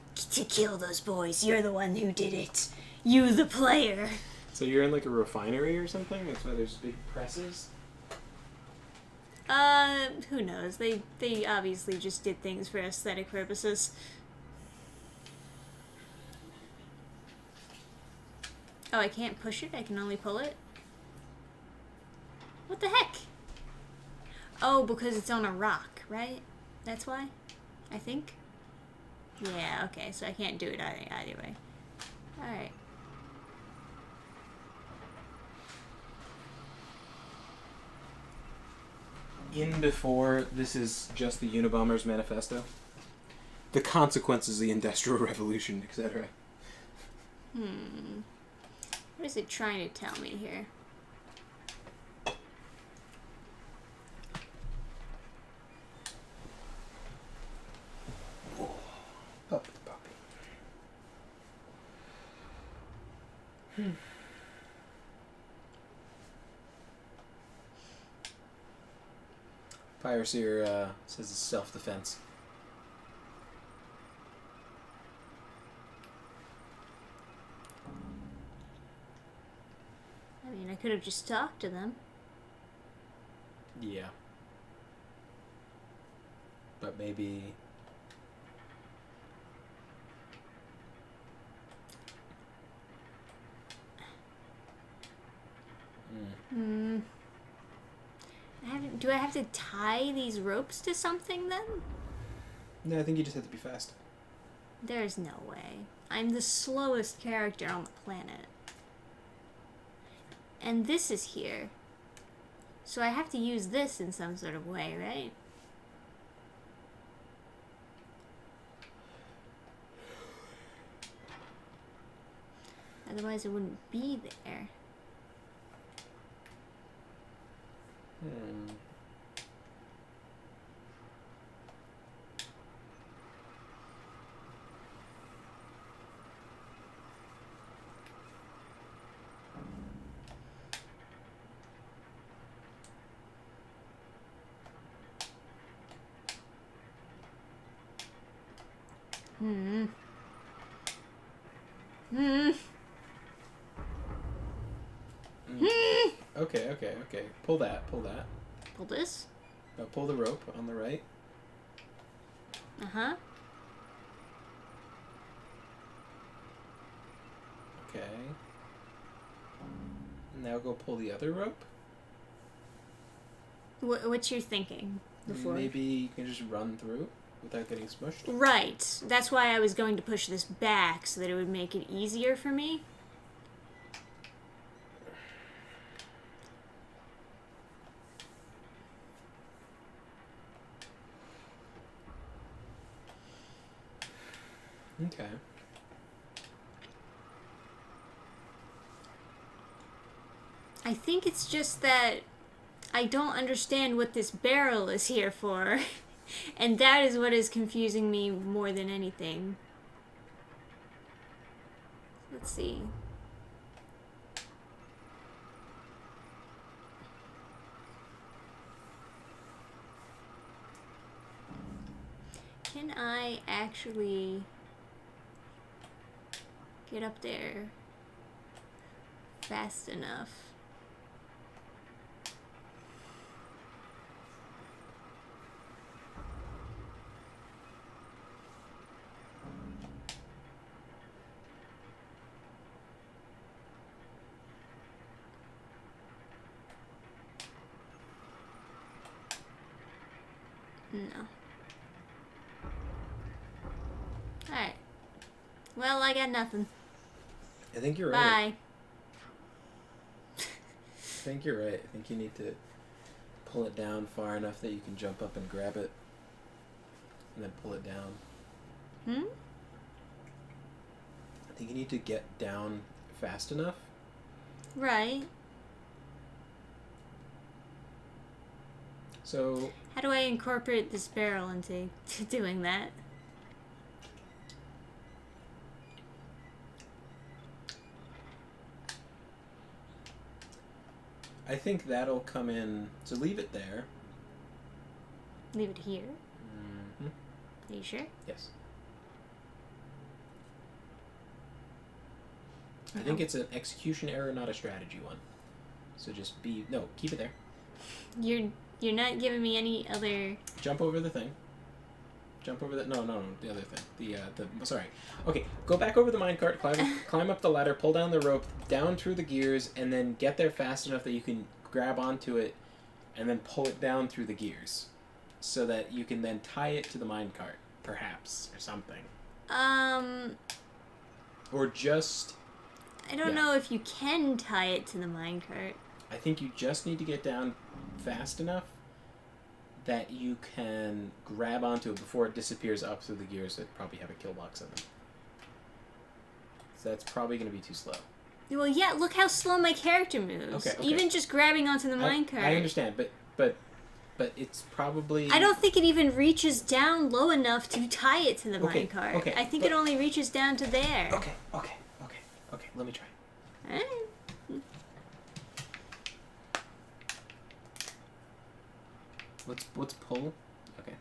kill those boys. You're the one who did it. You, the player. So you're in like a refinery or something? That's why there's big presses? Who knows? They obviously just did things for aesthetic purposes. Oh, I can't push it? I can only pull it? What the heck? Oh, because it's on a rock, right? That's why? I think? Yeah, okay, so I can't do it either way. Alright. In before, this is just the Unabomber's manifesto. The consequences of the Industrial Revolution, etc. What is it trying to tell me here? Puppy, puppy. Fire Seer says it's self-defense. I mean, I could have just talked to them. Yeah. But maybe... Do I have to tie these ropes to something then? No, I think you just have to be fast. There's no way. I'm the slowest character on the planet. And this is here. So I have to use this in some sort of way, right? Otherwise it wouldn't be there. Okay. Pull that. Pull this? Now pull the rope on the right. Uh-huh. Okay. Now go pull the other rope. What's your thinking before? Maybe you can just run through without getting smushed. Right. That's why I was going to push this back so that it would make it easier for me. Okay. I think it's just that I don't understand what this barrel is here for. And that is what is confusing me more than anything. Let's see. Can I actually get up there fast enough? No. Alright. Well, I got nothing. I think you're Bye. right. I think you're right. I think you need to pull it down far enough that you can jump up and grab it. And then pull it down. I think you need to get down fast enough. Right. So... How do I incorporate this barrel into doing that? I think that'll come in... So leave it there. Leave it here? Mm-hmm. Are you sure? Yes. I think it's an execution error, not a strategy one. So just keep it there. You're not giving me any other... Jump over the thing. Jump over the... No, the other thing. Sorry. Okay, go back over the minecart, climb up the ladder, pull down the rope, down through the gears, and then get there fast enough that you can grab onto it and then pull it down through the gears. So that you can then tie it to the minecart, perhaps, or something. Or just... I don't know if you can tie it to the minecart. I think you just need to get down fast enough that you can grab onto it before it disappears up through the gears that probably have a kill box in them. So that's probably going to be too slow. Well, yeah, look how slow my character moves. Okay. Even just grabbing onto the minecart. I understand, but it's probably... I don't think it even reaches down low enough to tie it to the minecart. Okay, I think it only reaches down to there. Okay, let me try. Alright. Let's pull. Okay.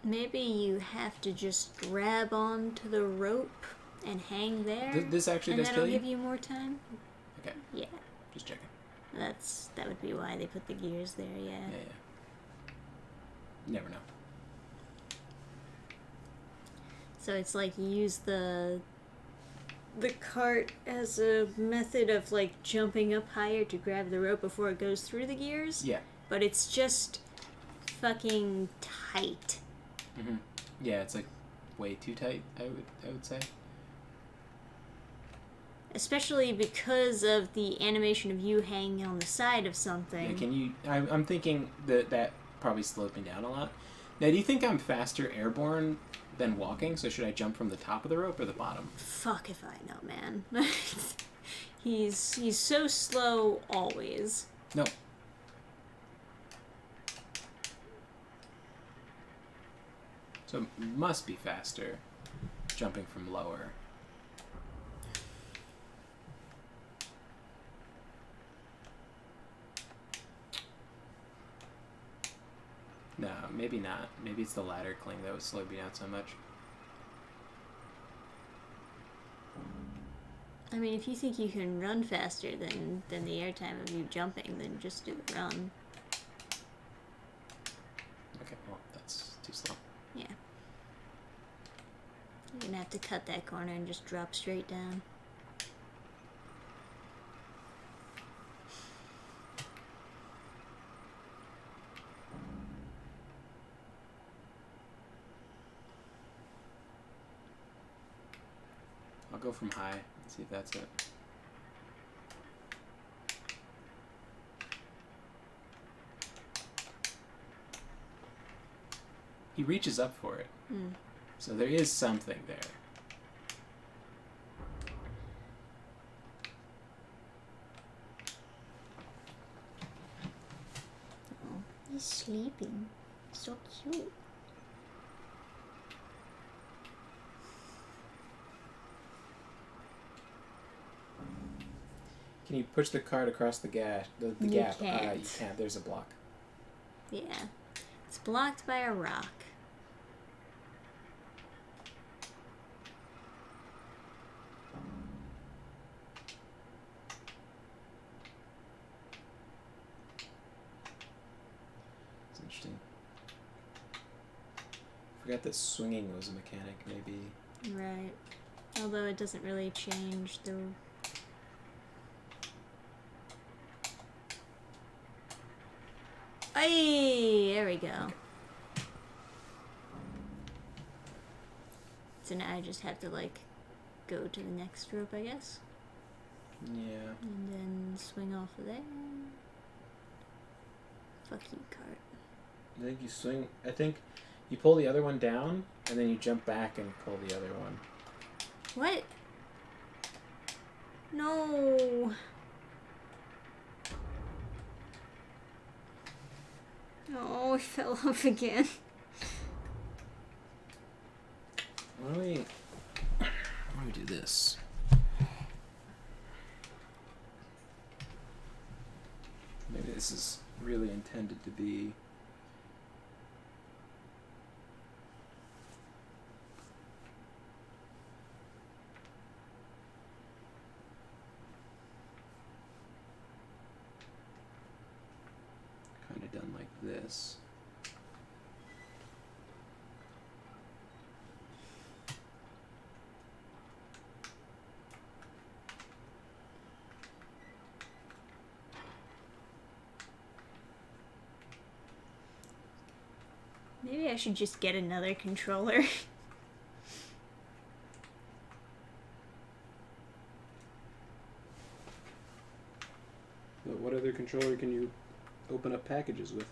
Maybe you have to just grab onto the rope and hang there. This actually does kill you? And that'll give you more time? Okay. Yeah. Just checking. That would be why they put the gears there, yeah. Yeah. Never know. So it's like you use the cart as a method of like jumping up higher to grab the rope before it goes through the gears. Yeah. But it's just fucking tight. Mm-hmm. Yeah, it's like way too tight, I would say. Especially because of the animation of you hanging on the side of something. Yeah, can you... I'm thinking that probably slowed me down a lot. Now, do you think I'm faster airborne than walking? So should I jump from the top of the rope or the bottom? Fuck if I know, man. He's so slow always. No. So it must be faster jumping from lower. No, maybe not. Maybe it's the ladder cling that would slow me down so much. I mean, if you think you can run faster than the airtime of you jumping, then just do the run. Okay, well, that's too slow. Yeah. You're gonna have to cut that corner and just drop straight down. I'll go from high and see if that's it. He reaches up for it. Hmm. So there is something there. Oh, he's sleeping. So cute. Can you push the cart across the gap? The You gap. can't. You can't. There's a block. Yeah. It's blocked by a rock. It's interesting. Forgot that swinging was a mechanic, maybe. Right. Although it doesn't really change the... Ay, there we go. Okay. So now I just have to, like, go to the next rope, I guess. Yeah. And then swing off of there. Fuck you, cart. I think you swing. I think you pull the other one down, and then you jump back and pull the other one. What? No. Oh, I fell off again. Why don't we do this? Maybe this is really intended to be. Kind of done like this. Maybe I should just get another controller. But what other controller can you open up packages with?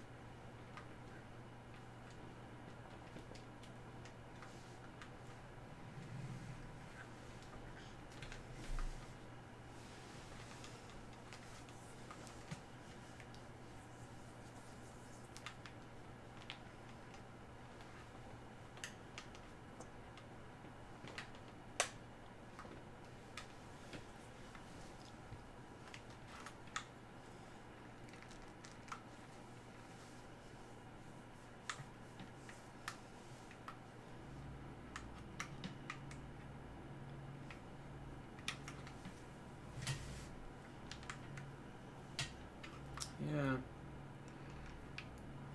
Yeah.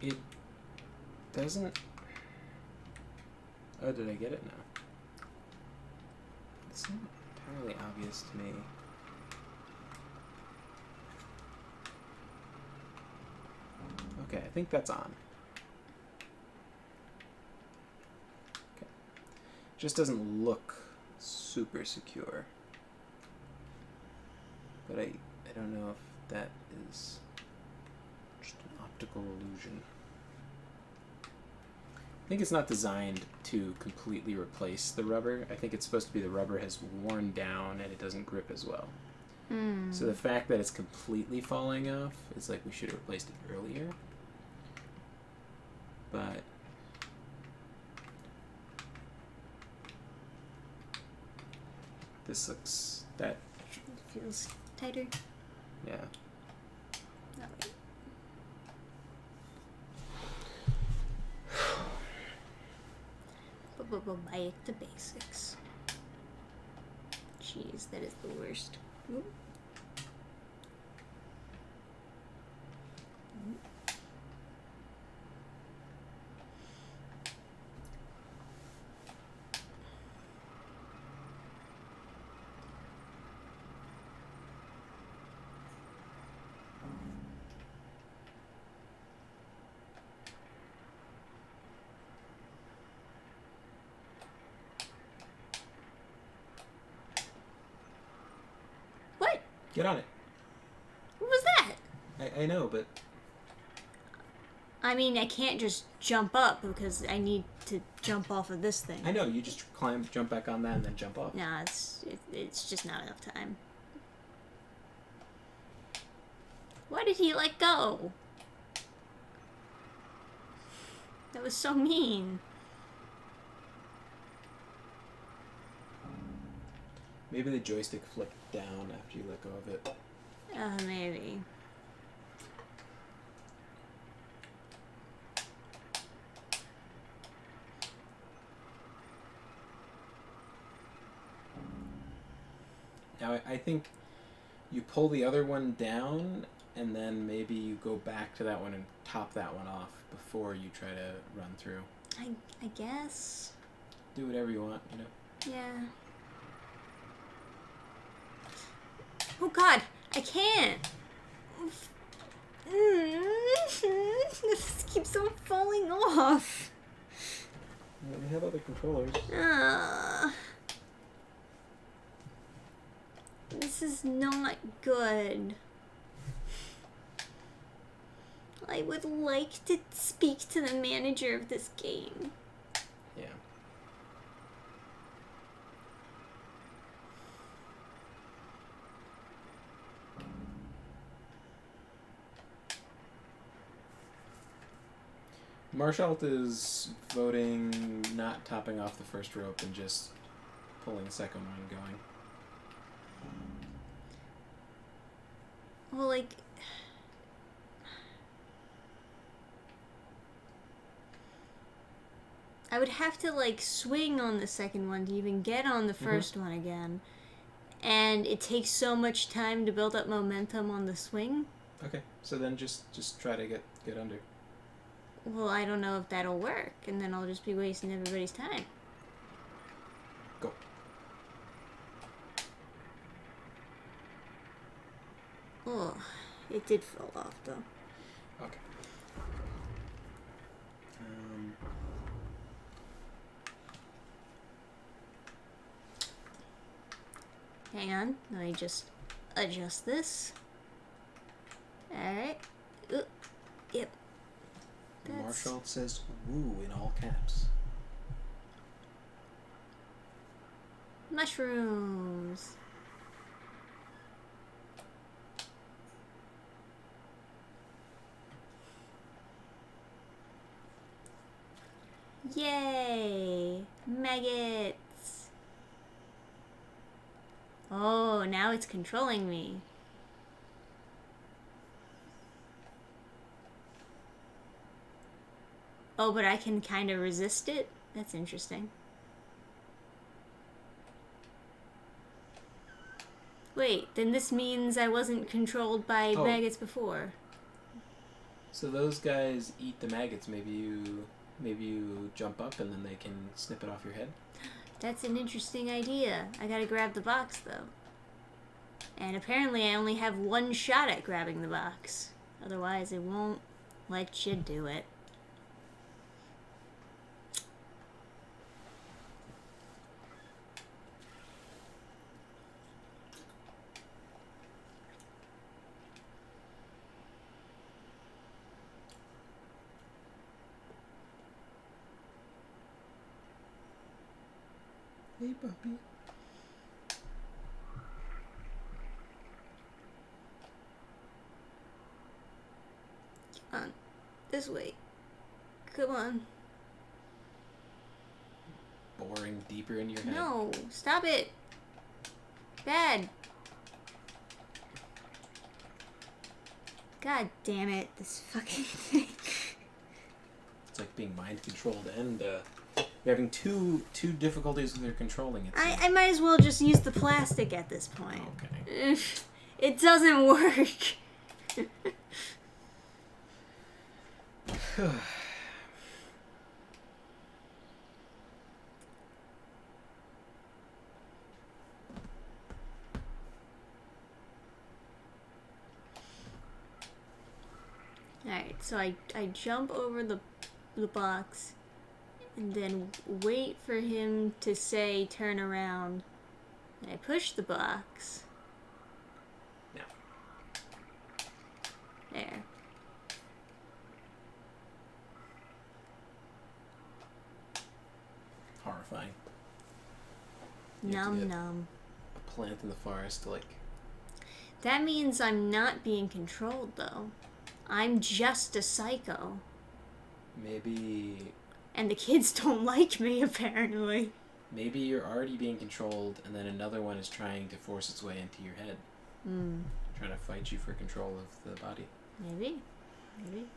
It doesn't. Oh, did I get it now? It's not entirely obvious to me. Okay, I think that's on. Okay. Just doesn't look super secure. But I don't know if that is just an optical illusion. I think it's not designed to completely replace the rubber. I think it's supposed to be the rubber has worn down and it doesn't grip as well. So the fact that it's completely falling off is like we should have replaced it earlier. But this looks that Feels tighter. yeah. Oh, wait. Back to basics. Jeez, that is the worst. Oop. What? Get on it. What was that? I know, but I mean, I can't just jump up because I need to jump off of this thing. I know you just climb, jump back on that, and then jump off. Nah, it's just not enough time. Why did he let go? That was so mean. Maybe the joystick flipped down after you let go of it. Maybe. Now, I think you pull the other one down, and then maybe you go back to that one and top that one off before you try to run through. I guess. Do whatever you want, you know? Yeah. Oh god, I can't. This keeps on falling off. Yeah, we have other controllers. This This is not good. I would like to speak to the manager of this game. Yeah. Marshall is voting not topping off the first rope and just pulling the second one and going. Well, like... I would have to, like, swing on the second one to even get on the first one again. And it takes so much time to build up momentum on the swing. Okay, so then just try to get under. Well, I don't know if that'll work, and then I'll just be wasting everybody's time. Go. Oh, it did fall off, though. Okay. Hang on, let me just adjust this. Alright. Yep. Marshall says woo in all caps. Mushrooms. Yay! Maggots! Oh, now it's controlling me. Oh, but I can kind of resist it? That's interesting. Wait, then this means I wasn't controlled by maggots before. So those guys eat the maggots. Maybe you jump up and then they can snip it off your head? That's an interesting idea. I gotta grab the box, though. And apparently I only have one shot at grabbing the box. Otherwise it won't let you do it. Hey, puppy. Come on. This way. Come on. Boring deeper in your head. No, stop it. Bad. God damn it, this fucking thing. It's like being mind controlled and you're having two difficulties with your controlling it. I might as well just use the plastic at this point. Okay. It doesn't work. Alright, so I jump over the box and then wait for him to say turn around. And I push the box. No. There. Horrifying. Num num. A plant in the forest to like... That means I'm not being controlled, though. I'm just a psycho. Maybe... And the kids don't like me, apparently. Maybe you're already being controlled and then another one is trying to force its way into your head. Trying to fight you for control of the body. Maybe. Maybe.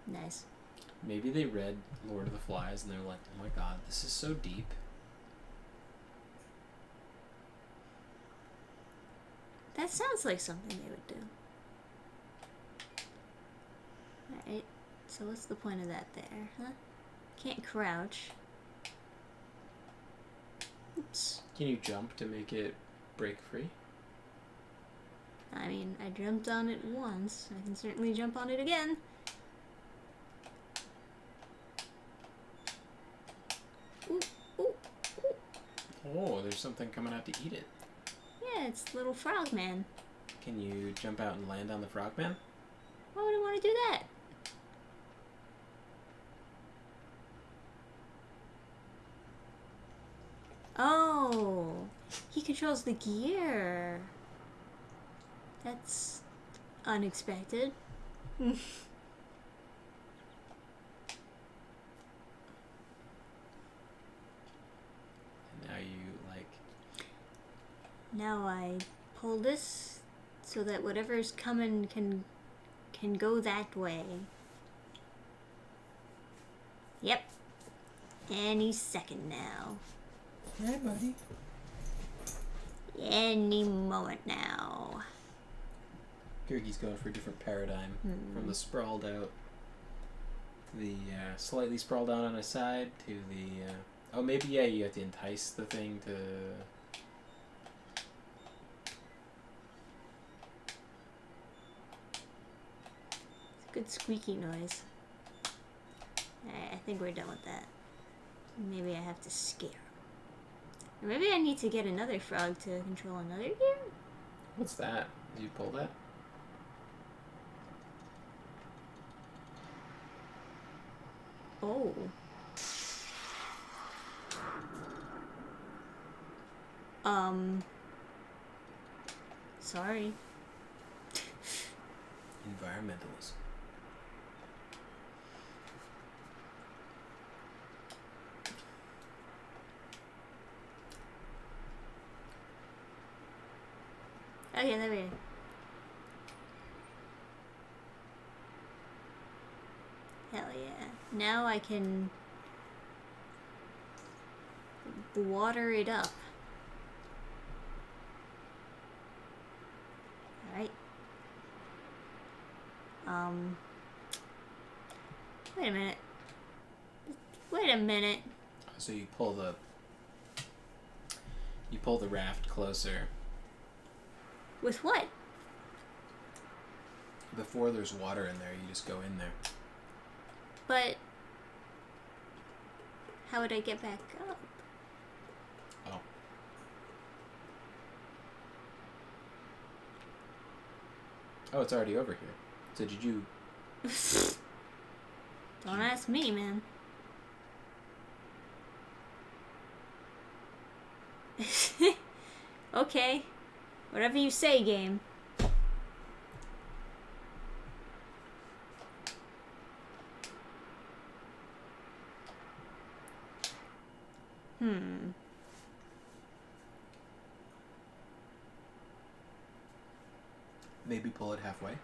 Nice. Maybe they read Lord of the Flies and they're like, oh my god, this is so deep. That sounds like something they would do. Alright, so what's the point of that there, huh? Can't crouch. Oops. Can you jump to make it break free? I mean, I jumped on it once. I can certainly jump on it again. there's something coming out to eat it. Yeah, it's little frogman. Can you jump out and land on the frogman? Why would I want to do that? Oh, he controls the gear. That's unexpected. And now you, like... Now I pull this so that whatever's coming can go that way. Yep. Any second now. Hey, buddy. Any moment now. Kirky's going for a different paradigm. From the sprawled out, the slightly sprawled out on his side, to the... oh, maybe, yeah, you have to entice the thing to... It's a good squeaky noise. Alright, I think we're done with that. Maybe I have to scare him. Or maybe I need to get another frog to control another gear? What's that? Did you pull that? Oh. Sorry. Environmentalism. Okay, there we go. Hell yeah. Now I can water it up. Alright. Wait a minute. Wait a minute. So you pull the raft closer. With what? Before there's water in there, you just go in there. But how would I get back up? Oh. Oh, it's already over here. So did you... Don't ask me, man. Okay. Whatever you say, game. Maybe pull it halfway?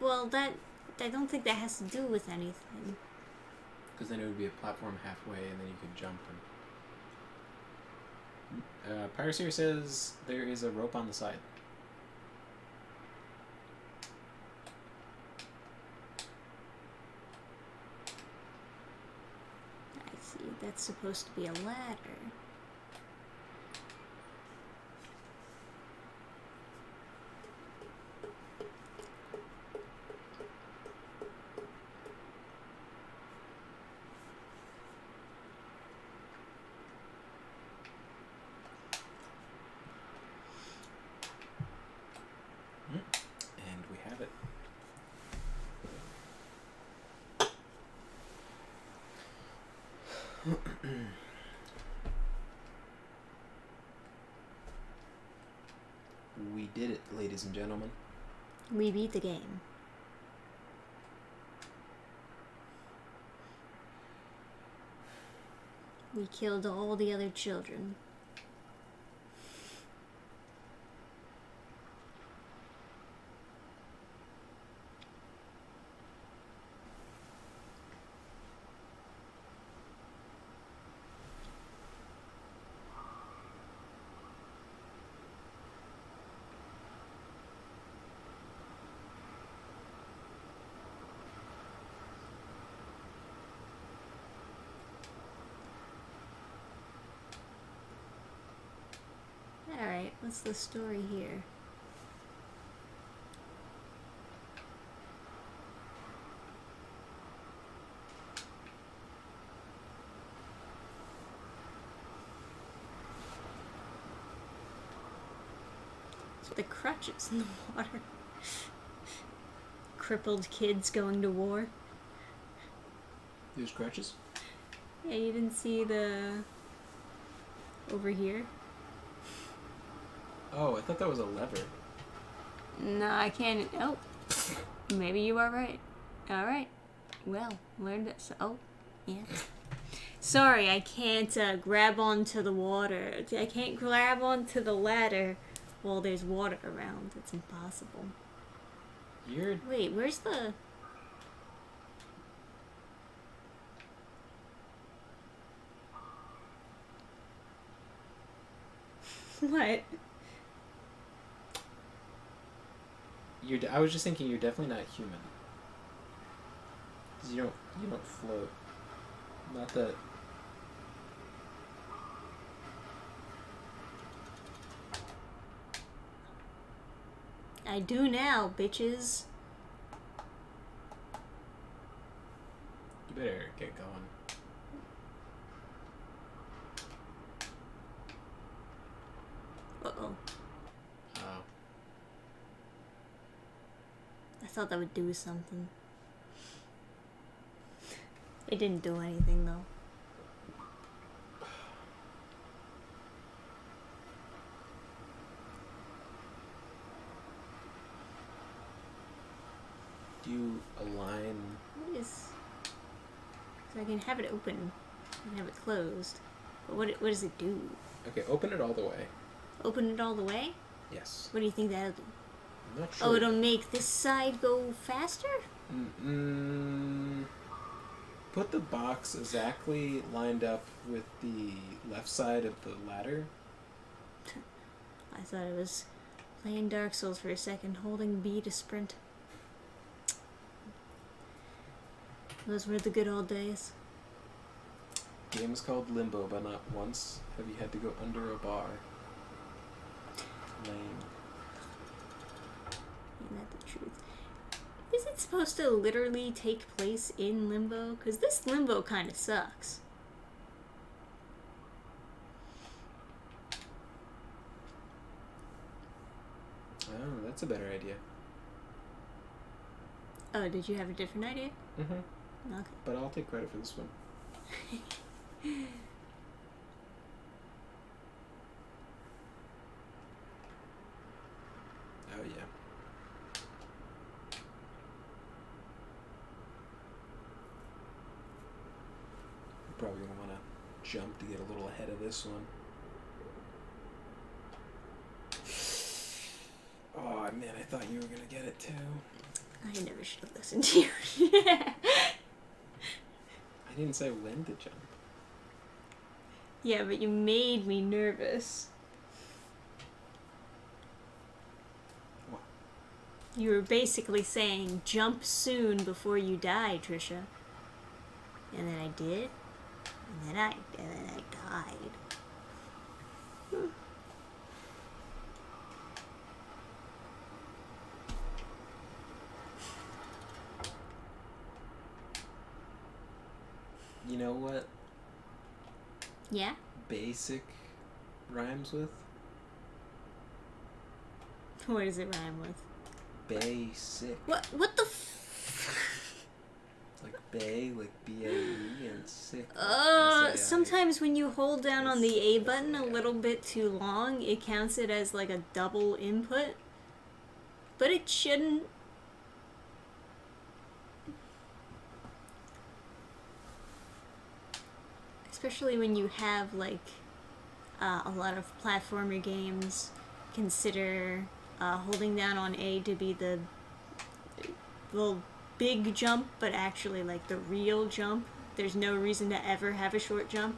Well, I don't think that has to do with anything. Because then it would be a platform halfway, and then you could jump. And... Piracy says there is a rope on the side. I see. That's supposed to be a ladder. And we have it. We did it, ladies and gentlemen. We beat the game. We killed all the other children. Alright, what's the story here? The crutches in the water. Crippled kids going to war. There's crutches? Yeah, you didn't see the... over here? Oh, I thought that was a lever. No, I can't... Oh. Maybe you are right. Alright. Well, learned it. Oh, yeah. Sorry, I can't grab onto the water. I can't grab onto the ladder while there's water around. It's impossible. You're... Wait, where's the... What? I was just thinking you're definitely not human. 'Cause you don't float. Not that... I do now, bitches. You better get going. Uh-oh. Oh. I thought that would do something. It didn't do anything, though. Do you align... What is... So I can have it open. I can have it closed. But what does it do? Okay, open it all the way. Open it all the way? Yes. What do you think that'll do? I'm not sure. Oh, it'll make this side go faster? Put the box exactly lined up with the left side of the ladder. I thought it was playing Dark Souls for a second, holding B to sprint. Those were the good old days. Game is called Limbo, but not once have you had to go under a bar. Lame. Ain't that the truth? Is it supposed to literally take place in Limbo? Because this Limbo kind of sucks. Oh, that's a better idea. Oh, did you have a different idea? Mm-hmm. Okay. But I'll take credit for this one. Oh, yeah. You're probably going to want to jump to get a little ahead of this one. Oh, man, I thought you were going to get it, too. I never should have listened to you. I didn't say when to jump. Yeah, but you made me nervous. What? You were basically saying, jump soon before you die, Trisha. And then I did. And then I died. You know what Yeah? basic rhymes with? What does it rhyme with? Basic. What the f... Like bay, like B-A-E, and sick. S-A-I. Sometimes when you hold down on the A button a little bit too long, it counts it as like a double input. But it shouldn't. Especially when you have like a lot of platformer games consider holding down on A to be the little big jump, but actually like the real jump. There's no reason to ever have a short jump.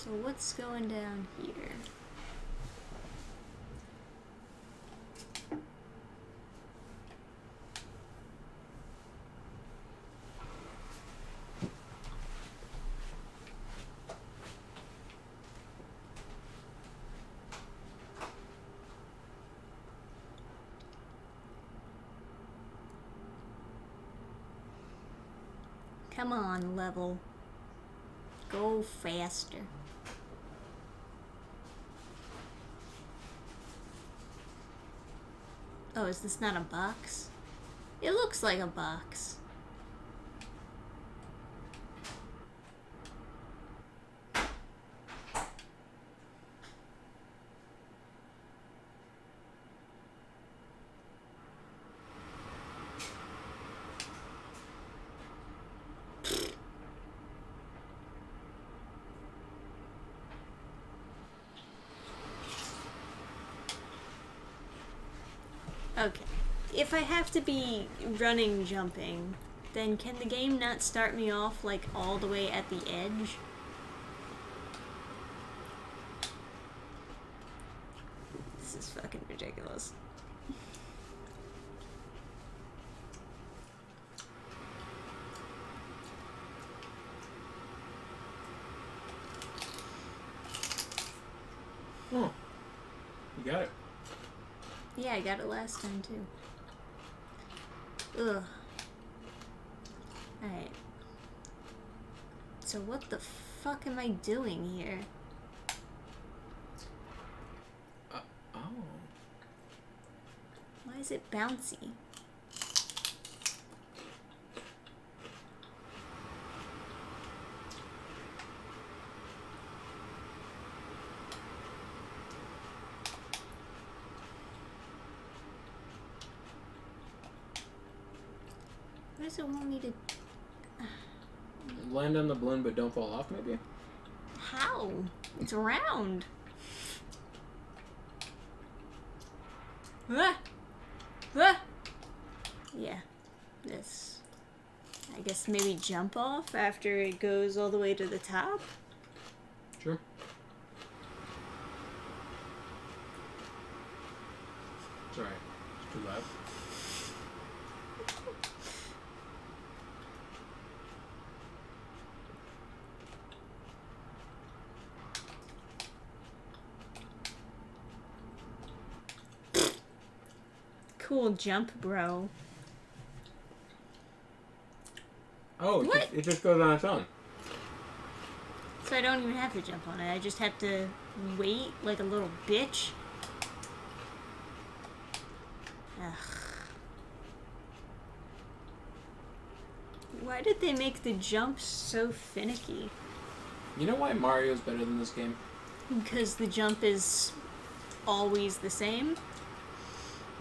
So what's going down here? Come on, level. Go faster. Oh, is this not a box? It looks like a box. Okay. If I have to be running, jumping, then can the game not start me off, like, all the way at the edge? This is fucking ridiculous. Oh. You got it. Yeah, I got it last time, too. Ugh. Alright. So what the fuck am I doing here? Oh. Why is it bouncy? Why does it want me to... Land on the balloon but don't fall off, maybe? How? It's round. Ah! Ah! Yeah. This. I guess maybe jump off after it goes all the way to the top? Sure. It's alright. It's too loud. Cool jump, bro. Oh, What? it just goes on its own. So I don't even have to jump on it. I just have to wait like a little bitch. Ugh. Why did they make the jumps so finicky? You know why Mario's better than this game? Because the jump is always the same?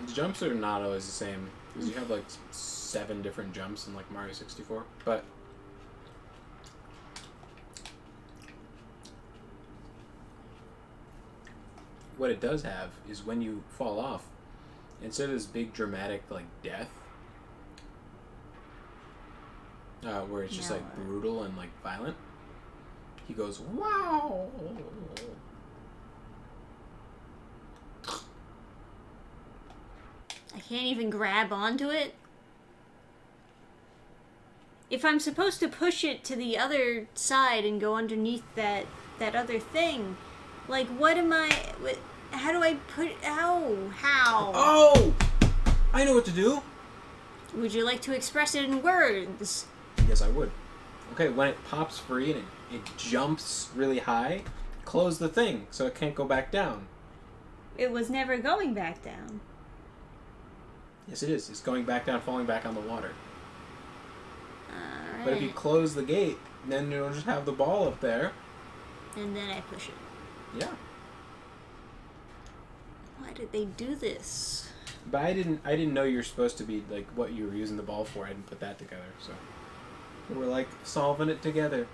The jumps are not always the same. Because you have like 7 different jumps in like Mario 64. But what it does have is when you fall off, instead of this big dramatic like death, where it's just No. like brutal and like violent, he goes, wow. I can't even grab onto it? If I'm supposed to push it to the other side and go underneath that other thing, like, what am I... How do I put... Ow! How? Oh! I know what to do! Would you like to express it in words? Yes, I would. Okay, when it pops free and it jumps really high, close the thing so it can't go back down. It was never going back down. Yes, it is. It's going back down, falling back on the water. Alright. But if you close the gate, then you'll just have the ball up there. And then I push it. Yeah. Why did they do this? But I didn't know you're supposed to be, like, what you were using the ball for. I didn't put that together, so. We're, like, solving it together.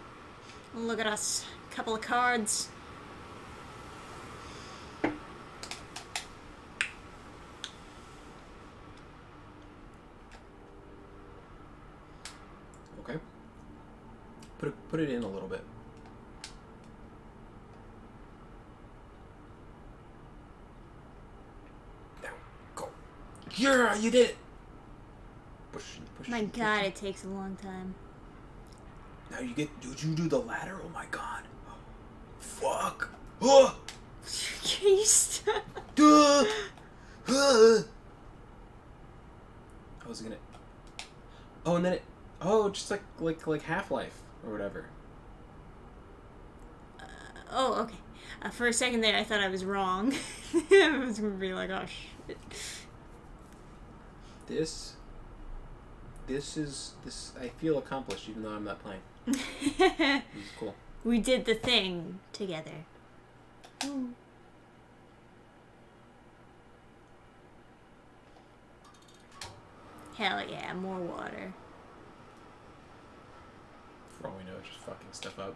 Look at us. Couple of cards. Okay. Put it in a little bit. Yeah, you did it. Push. My God, it takes a long time. Now you get. Did you do the ladder? Oh my God. Fuck. Oh. Can you stop? I was gonna. Oh, and then it. Oh, just like Half-Life or whatever. Oh, okay. For a second there, I thought I was wrong. I was gonna be like, oh shit. This is. I feel accomplished even though I'm not playing. This is cool. We did the thing together. Ooh. Hell yeah, more water. For all we know, just fucking stuff up.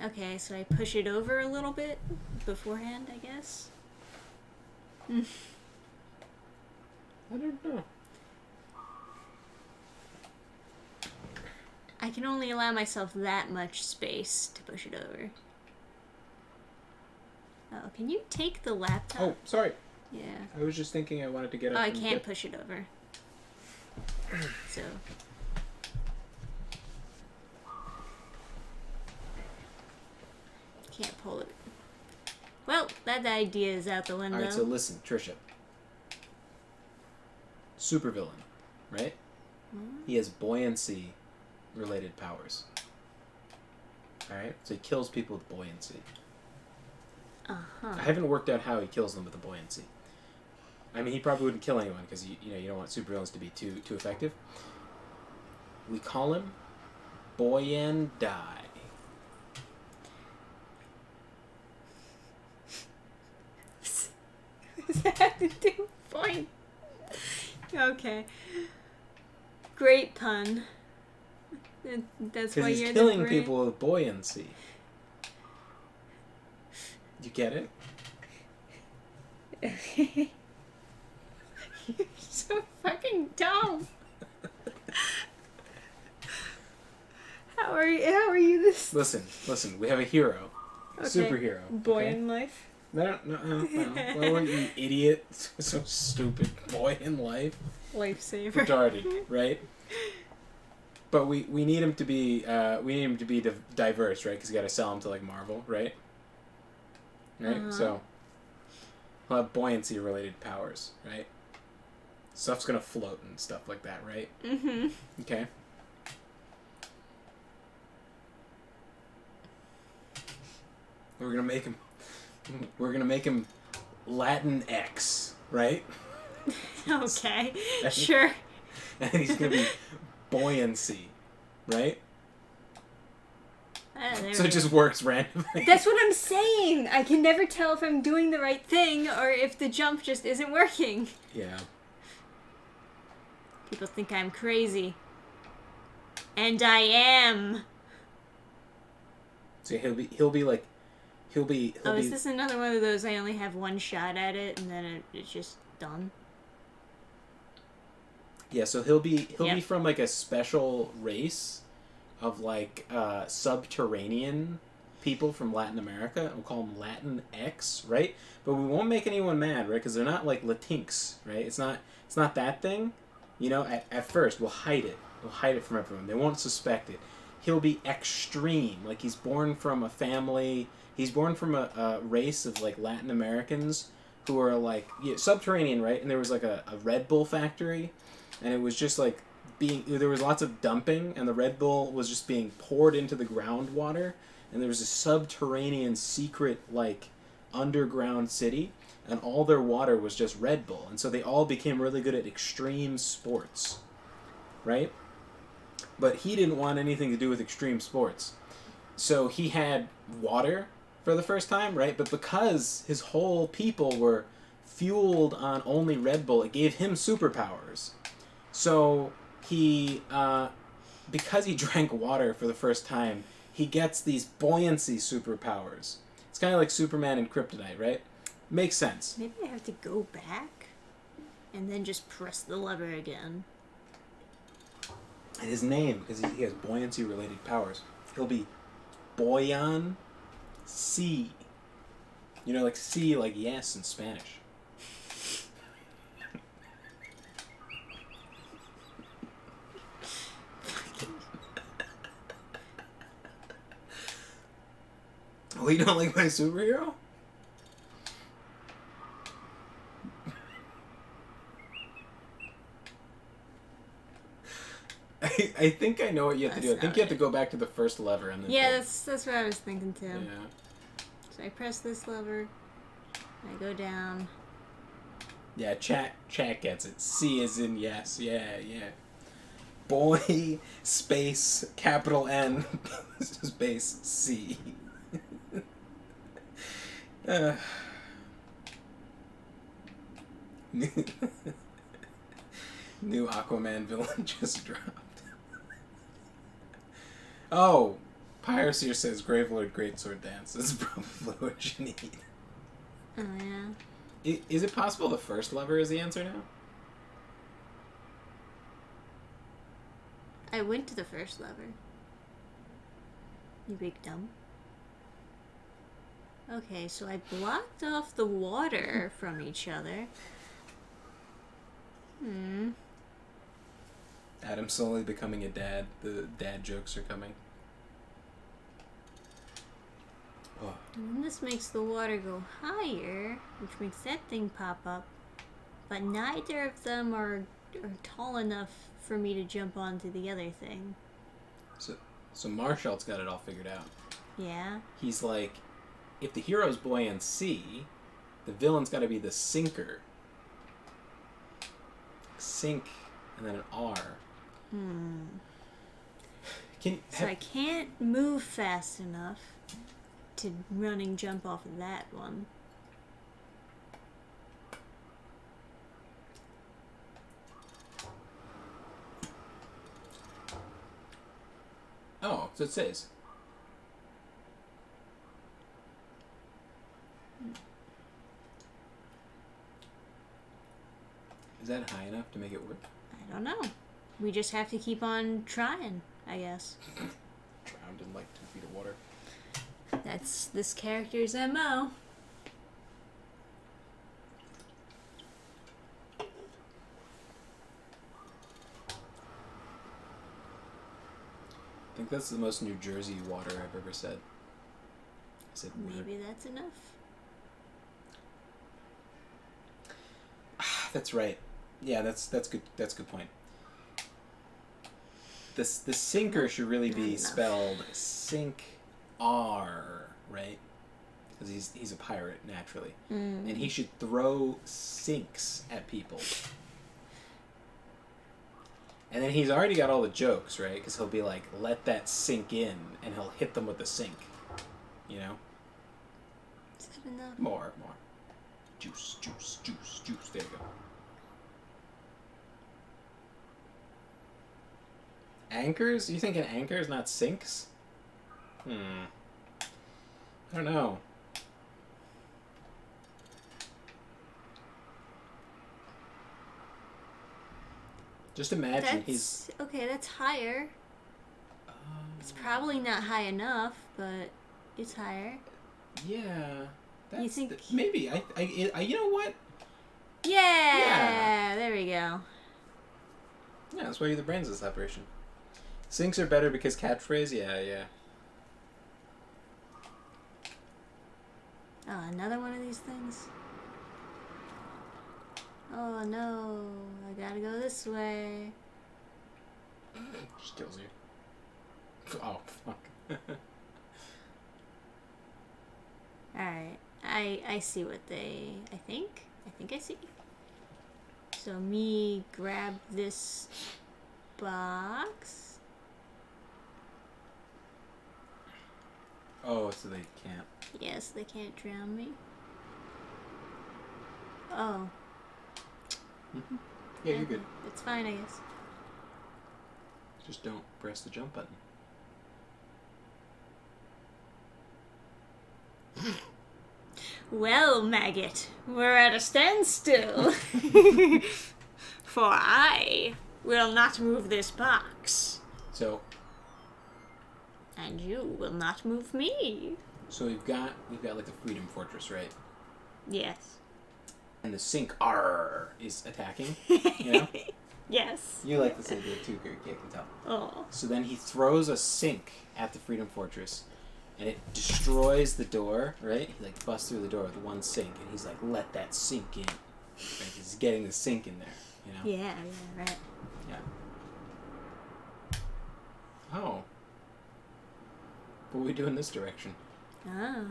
Okay, so I push it over a little bit beforehand, I guess. I don't know. I can only allow myself that much space to push it over. Oh, can you take the laptop? Oh, sorry. Yeah. I was just thinking I wanted to get up. Oh, I can't push it over. So. Can't pull it. Well, that idea is out the window. Alright, so listen, Trisha. Supervillain, right? He has buoyancy related powers. Alright? So he kills people with buoyancy. Uh-huh. I haven't worked out how he kills them with the buoyancy. I mean, he probably wouldn't kill anyone because you don't want supervillains to be too effective. We call him Boyandai. Does that have to do point? Okay. Great pun. That's why Because you're he's killing the brain. people with buoyancy. You get it? You're so fucking dumb. How are you this Listen. We have a hero. A superhero. boy okay? in life? No. Why weren't you idiot? So stupid. Boy in life. Lifesaver. Retarded, right? But we need him to be diverse, right? Because you got to sell him to like Marvel, right? Right. Uh-huh. So he'll have buoyancy related powers, right? Stuff's gonna float and stuff like that, right? Mm-hmm. Okay. We're gonna make him Latin X, right? Okay. Sure. And he's gonna be buoyancy, right? So it just works randomly. That's what I'm saying. I can never tell if I'm doing the right thing or if the jump just isn't working. Yeah. People think I'm crazy. And I am. So he'll be Is this another one of those I only have one shot at it and then it's just done? Yeah, so he'll be from like a special race of like subterranean people from Latin America. We'll call them Latin X, right? But we won't make anyone mad, right? Because they're not like Latinx, right? It's not that thing. You know, at first we'll hide it. We'll hide it from everyone. They won't suspect it. He'll be extreme, like he's born from a family. He's born from a race of like Latin Americans who are like subterranean, right? And there was like a Red Bull factory, and it was just like there was lots of dumping, and the Red Bull was just being poured into the groundwater, and there was a subterranean secret like underground city, and all their water was just Red Bull, and so they all became really good at extreme sports, right? But he didn't want anything to do with extreme sports, so he had water for the first time, right? But because his whole people were fueled on only Red Bull, it gave him superpowers. So he, because he drank water for the first time, he gets these buoyancy superpowers. It's kind of like Superman and Kryptonite, right? Makes sense. Maybe I have to go back and then just press the lever again. And his name, because he has buoyancy-related powers, he'll be Boyan C. You know, like C, like yes in Spanish. Oh, you don't like my superhero? I think I know what you have to do. I think you have to go back to the first lever and then. Yeah, that's what I was thinking too. Yeah. So I press this lever. I go down. Yeah, chat gets it. C is in yes. Yeah. Boy, space, capital N, space, C. New Aquaman villain just dropped. Oh, Pyroseer says Gravelord Greatsword Dance is probably what you need. Oh, yeah. Is it possible the first lever is the answer now? I went to the first lever. You big dumb. Okay, so I blocked off the water from each other. Adam's slowly becoming a dad. The dad jokes are coming. Oh. And then this makes the water go higher, which makes that thing pop up. But neither of them are tall enough for me to jump onto the other thing. So Marshall's got it all figured out. Yeah? He's like, if the hero's boy in C, the villain's got to be the sinker. Sink, and then an R. I can't move fast enough to run and jump off of that one. Oh, so it says. Is that high enough to make it work? I don't know. We just have to keep on trying, I guess. Drowned in like 2 feet of water. That's this character's MO. I think that's the most New Jersey water I've ever said. I said water. Maybe that's enough. That's right. Yeah, that's good. That's a good point. The sinker should really be spelled Sink R, right? Because he's a pirate naturally, and he should throw sinks at people. And then he's already got all the jokes, right? Because he'll be like, "Let that sink in," and he'll hit them with the sink. You know. Is that enough? More. Juice. There you go. Anchors? You thinking anchors, not sinks? I don't know. Just imagine he's... Okay, that's higher. It's probably not high enough, but it's higher. Yeah. That's You think... maybe. I you know what? Yeah! There we go. Yeah, that's why you're the brains of this operation. Sinks are better because catchphrase? Yeah. Oh, another one of these things? Oh no, I gotta go this way. Just kills you. Oh, fuck. Alright, I see what they... I think I see. So me grab this box. Oh, so they can't. Yes, they can't drown me. Oh. Yeah, you're good. It's fine, I guess. Just don't press the jump button. Well, maggot, we're at a standstill. For I will not move this box. So, And you will not move me. So we've got like the Freedom Fortress, right? Yes. And the sink R is attacking. You know? Yes. You like this idea too, Kirk, I can tell. Oh. So then he throws a sink at the Freedom Fortress, and it destroys the door, right? He like busts through the door with one sink, and he's like, let that sink in. Right? He's getting the sink in there, you know? Yeah, right. Yeah. Oh. What do we do in this direction? Oh.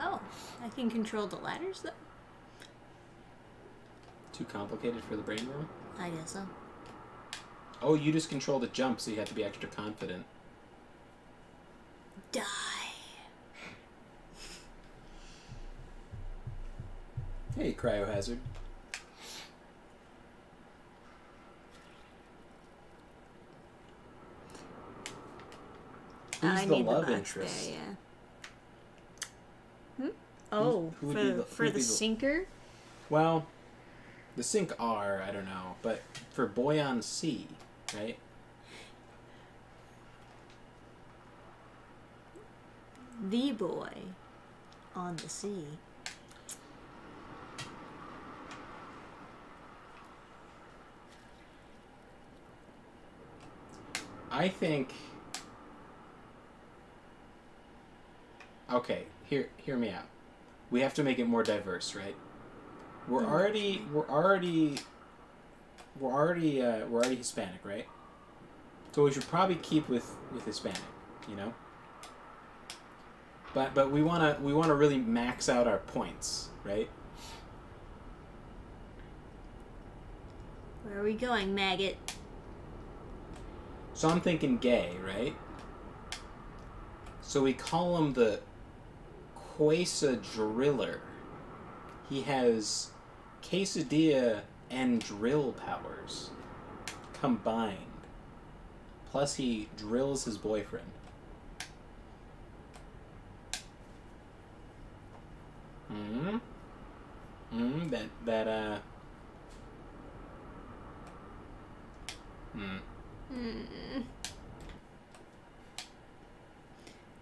Oh, I can control the ladders though? Too complicated for the brain room? I guess so. Oh, you just control the jump, so you have to be extra confident. Die. Hey, Cryohazard. Who's I the need love the box interest? there, yeah. Oh, who would be the- for the sinker? Well, the sink R, I don't know, but for Boy on Sea, right? The boy on the sea. I think. Okay, hear me out. We have to make it more diverse, right? We're already Hispanic, right? So we should probably keep with Hispanic, you know. But we wanna really max out our points, right? Where are we going, maggot? So I'm thinking gay, right? So we call him the Quasa Driller. He has quesadilla and drill powers combined. Plus he drills his boyfriend.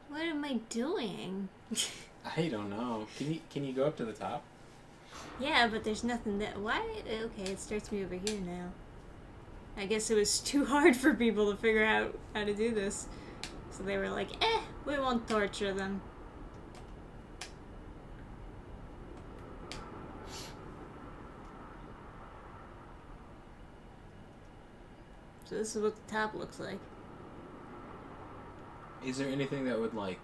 What am I doing? I don't know. Can you go up to the top? Yeah, but there's nothing that. Why? Okay, it starts me over here now. I guess it was too hard for people to figure out how to do this. So they were like, we won't torture them. So this is what the top looks like. Is there anything that would like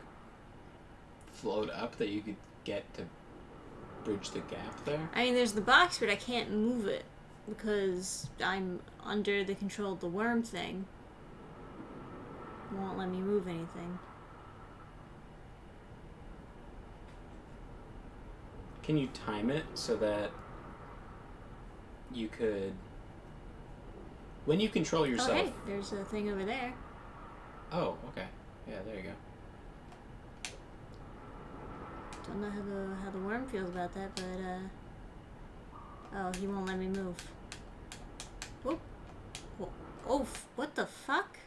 float up that you could get to bridge the gap there? I mean, there's the box, but I can't move it because I'm under the control of the worm thing. It won't let me move anything. Can you time it so that you could, when you control yourself? Oh, hey, there's a thing over there. Oh, okay. Yeah, there you go. Don't know how the worm feels about that, but oh, he won't let me move. Whoop. Oh, what the fuck?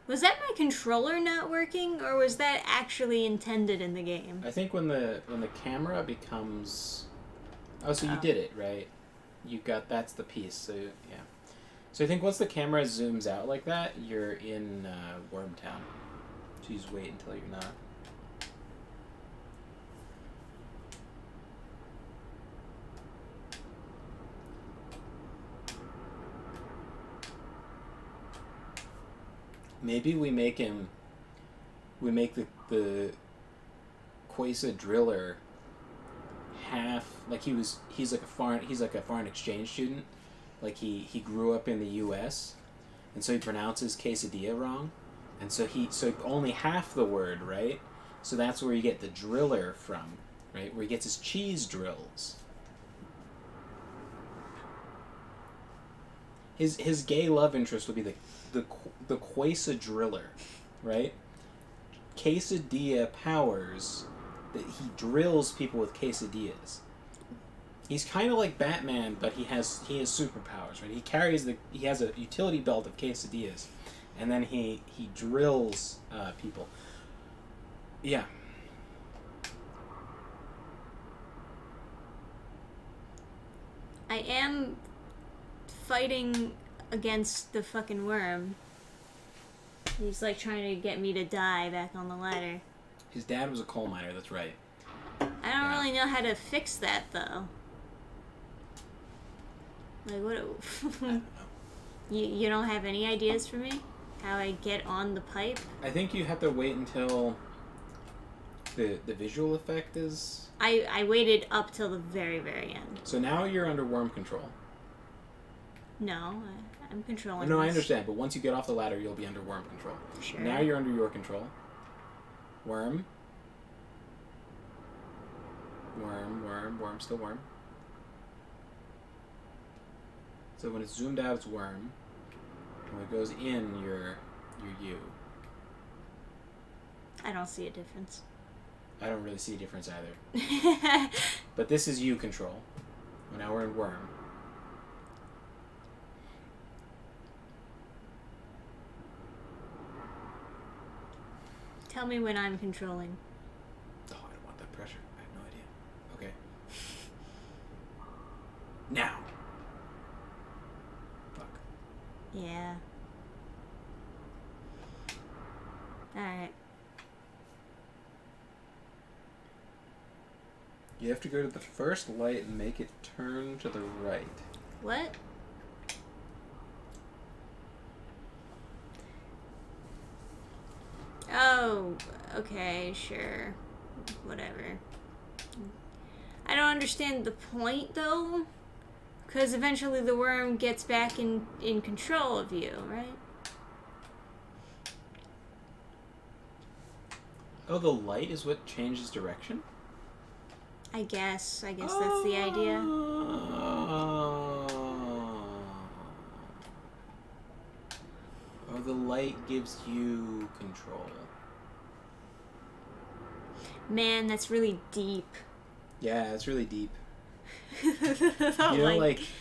Was that my controller not working, or was that actually intended in the game? I think when the camera becomes, so you did it right. You got, that's the piece. So yeah. So I think once the camera zooms out like that, you're in Wormtown. So you just wait until you're not. Maybe we make the Quasa Driller half, like he's like a foreign exchange student. Like he grew up in the U.S. and so he pronounces quesadilla wrong, and so only half the word, right? So that's where you get the driller from, right? Where he gets his cheese drills. His gay love interest would be the Quasa Driller, right? Quesadilla powers that he drills people with quesadillas. He's kind of like Batman, but he has superpowers, right? He has a utility belt of quesadillas, and then he drills people. Yeah. I am fighting against the fucking worm. He's like trying to get me to die back on the ladder. His dad was a coal miner, that's right. I don't really know how to fix that though. Like what? I don't know. You don't have any ideas for me? How I get on the pipe? I think you have to wait until the visual effect is... I waited up till the very, very end. So now you're under worm control. No, I'm controlling No, this. I understand, but once you get off the ladder, you'll be under worm control. Sure. Now you're under your control. Worm. Worm, still worm. So when it's zoomed out, it's worm. When it goes in, you're you. I don't see a difference. I don't really see a difference either. But this is you control. Well, now we're in worm. Tell me when I'm controlling. Oh, I don't want that pressure. I have no idea. Okay. Now. Fuck. Yeah. Alright. You have to go to the first light and make it turn to the right. What? Oh, okay, sure. Whatever. I don't understand the point, though. Because eventually the worm gets back in control of you, right? Oh, the light is what changes direction? I guess that's the idea. Oh, the light gives you control. Man, that's really deep. Yeah, it's really deep. You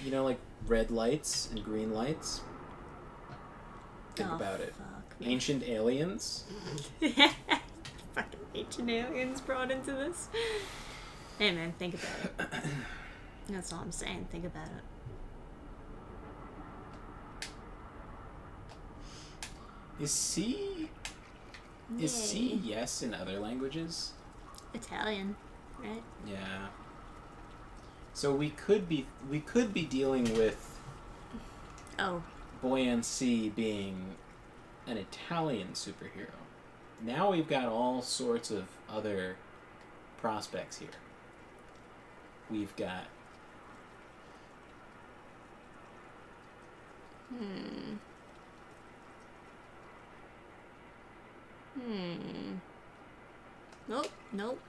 You know, like red lights and green lights? Think about it. Fuck, man. Ancient aliens? Fucking ancient aliens brought into this. Hey man, think about it. That's all I'm saying. Think about it. Is C yes in other languages? Italian, right? Yeah. So we could be dealing with buoyancy being an Italian superhero. Now we've got all sorts of other prospects here. We've got Nope.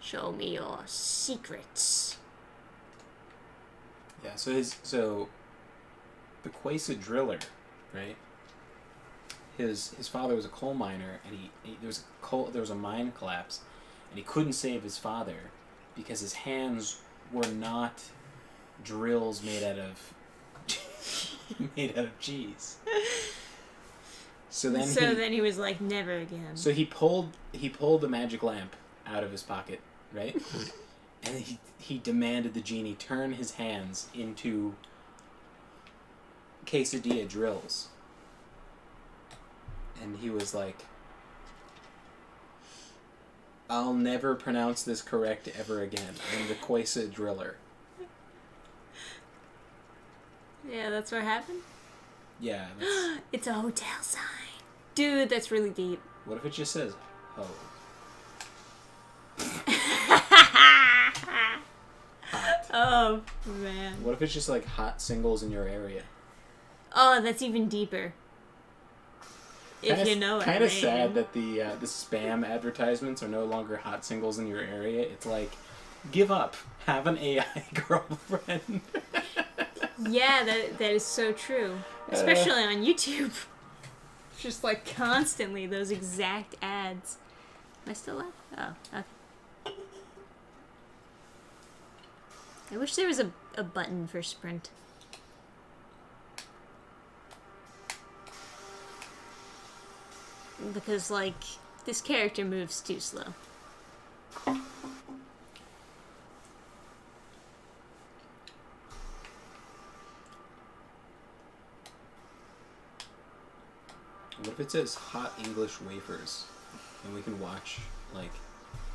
Show me your secrets. yeah. So the Quasa driller, right? His father was a coal miner, and there was a mine collapse, and he couldn't save his father because his hands were not drills made out of cheese. So then he was like, never again. So he pulled the magic lamp out of his pocket, right? And he demanded the genie turn his hands into quesadilla drills. And he was like, I'll never pronounce this correct ever again. I'm the Quasa driller. Yeah, that's what happened? Yeah. It's a hotel sign. Dude, that's really deep. What if it just says, ho? Oh, man. What if it's just like hot singles in your area? Oh, that's even deeper. If you know what I mean. Kind of sad that the spam advertisements are no longer hot singles in your area. It's like, give up. Have an AI girlfriend. Yeah, that is so true. Especially on YouTube. Just like constantly those exact ads. Am I still live? Oh, okay. I wish there was a button for sprint. Because, like, this character moves too slow. What if it says hot English wafers? And we can watch, like,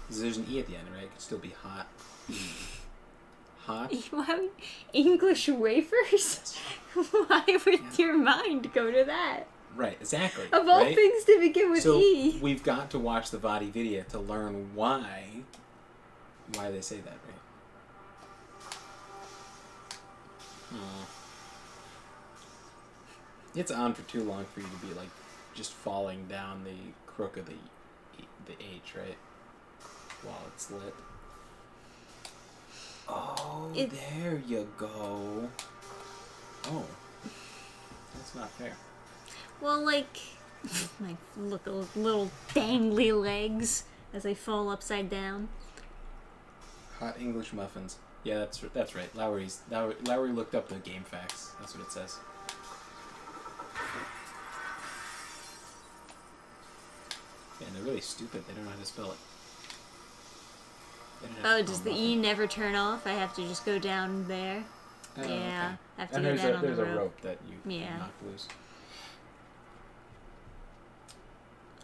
'cause there's an E at the end, right? It could still be hot. Hot? Why English wafers? Why would your mind go to that? Right, exactly. Of all right? things to begin with so E. we've got to watch the Vadi video to learn why they say that, right? It's on for too long for you to be like just falling down the crook of the H, right? While it's lit. Oh, there you go. Oh, that's not fair. Well, like, my little dangly legs as I fall upside down. Hot English muffins. Yeah, that's right. Lowry looked up the game facts. That's what it says. Yeah, and they're really stupid. They don't know how to spell it. Oh, does the E never turn off? I have to just go down there? Oh, yeah, okay. I have to And go down on the rope. there's a rope that you knock loose.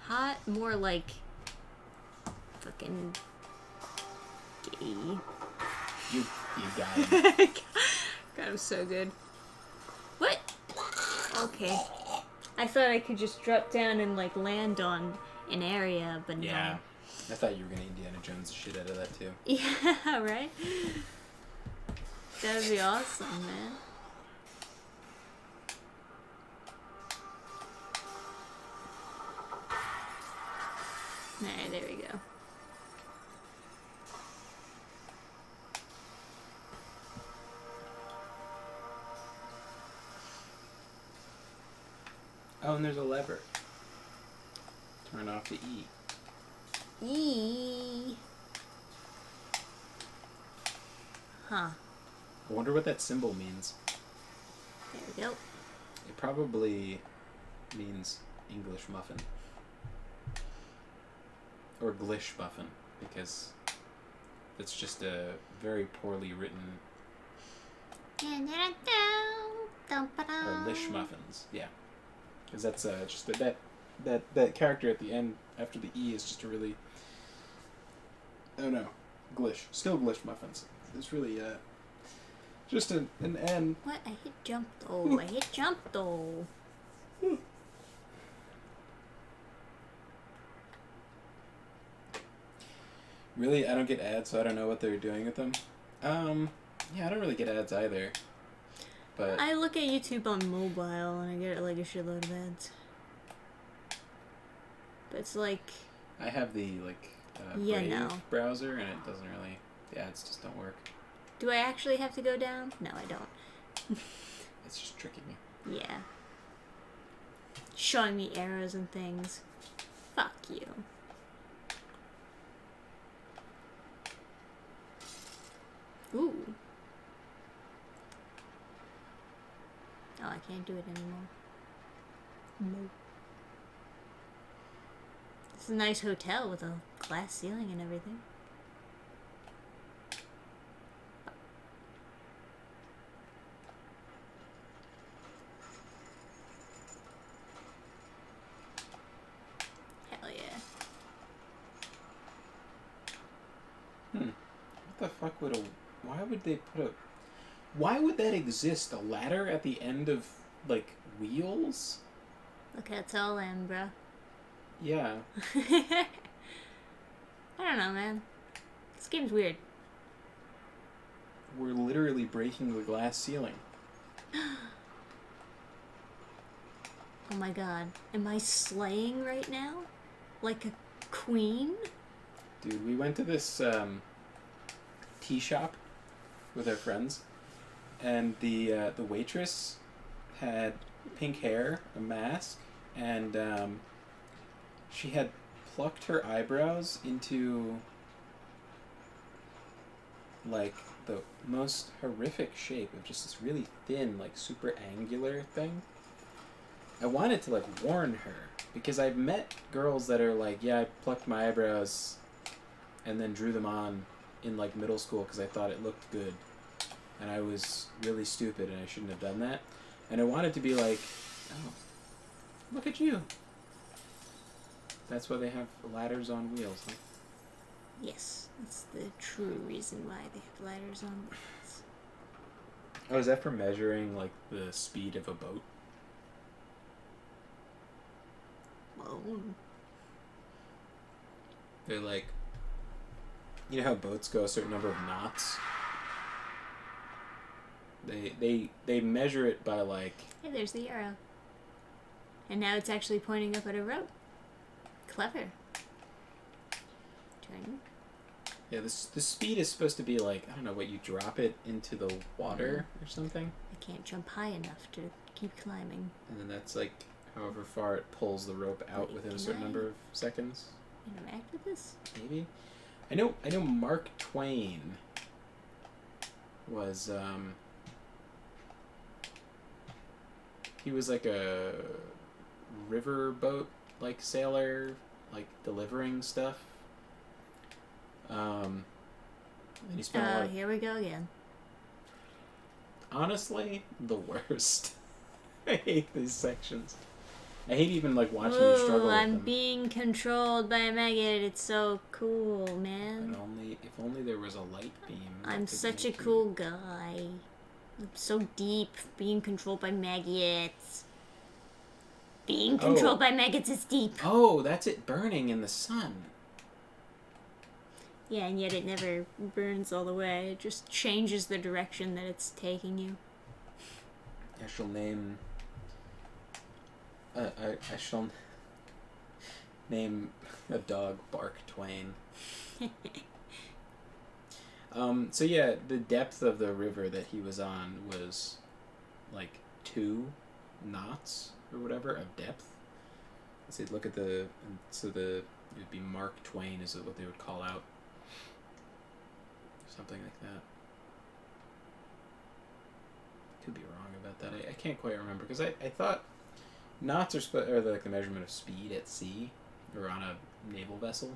Hot, more like fucking gay. You got it. God, I'm so good. What? Okay. I thought I could just drop down and like land on an area, but Yeah. no. I thought you were gonna Indiana Jones the shit out of that too. Yeah, right? That would be awesome, man. Alright, there we go. Oh, and there's a lever. Turn off the E. E. Huh. I wonder what that symbol means. There we go. It probably means English muffin. Or Glish muffin, because it's just a very poorly written... Or Lish muffins, yeah. Because that's just that character at the end, after the E, is just a really... Oh no. Glish. Still Glish muffins. It's really, just an N. What? I hit jump though. I hit jump though. Really? I don't get ads, so I don't know what they're doing with them. Yeah, I don't really get ads either. But I look at YouTube on mobile and I get like a shitload of ads. But it's like... I have the, like, Brave browser, and it doesn't really... The ads just don't work. Do I actually have to go down? No, I don't. It's just tricking me. Yeah. Showing me arrows and things. Fuck you. Ooh. Oh, I can't do it anymore. No. It's a nice hotel with a glass ceiling and everything. Hell yeah. What the fuck would a... Why would they put a... Why would that exist? A ladder at the end of, like, wheels? Look how tall I am, bro. Yeah. I don't know, man. This game's weird. We're literally breaking the glass ceiling. Oh my god. Am I slaying right now? Like a queen? Dude, we went to this tea shop with our friends, and the waitress had pink hair, a mask, and she had plucked her eyebrows into like the most horrific shape of just this really thin, like super angular thing. I wanted to like warn her because I've met girls that are like, yeah, I plucked my eyebrows and then drew them on in like middle school because I thought it looked good, and I was really stupid and I shouldn't have done that. And I wanted to be like, oh, look at you. That's why they have ladders on wheels. Huh? Yes, that's the true reason why they have ladders on wheels. Oh, is that for measuring like the speed of a boat? Whoa. They're like, you know how boats go a certain number of knots? They measure it by like... Hey, there's the arrow. And now it's actually pointing up at a rope. Clever. Turn. Yeah, the speed is supposed to be like, I don't know, what, you drop it into the water or something? I can't jump high enough to keep climbing. And then that's like however far it pulls the rope out Wait, within a can certain I number of seconds. Interact with this? Maybe? I know Mark Twain was he was like a riverboat like sailor, like delivering stuff. And he spent a lot of, Here we go again. honestly, the worst. I hate these sections. I hate even like watching you struggle with I'm them. being controlled by a maggot. It's so cool, man. And if only there was a light beam. that I'm could such a make you- cool guy. I'm so deep, being controlled by maggots. Being controlled by maggots is deep. Oh, that's it burning in the sun. Yeah, and yet it never burns all the way. It just changes the direction that it's taking you. I shall name. I shall name a dog Bark Twain. So yeah, the depth of the river that he was on was like 2 knots or whatever of depth. So look at it would be Mark Twain is what they would call out. Something like that. Could be wrong about that. I can't quite remember because I thought knots are like the measurement of speed at sea or on a naval vessel.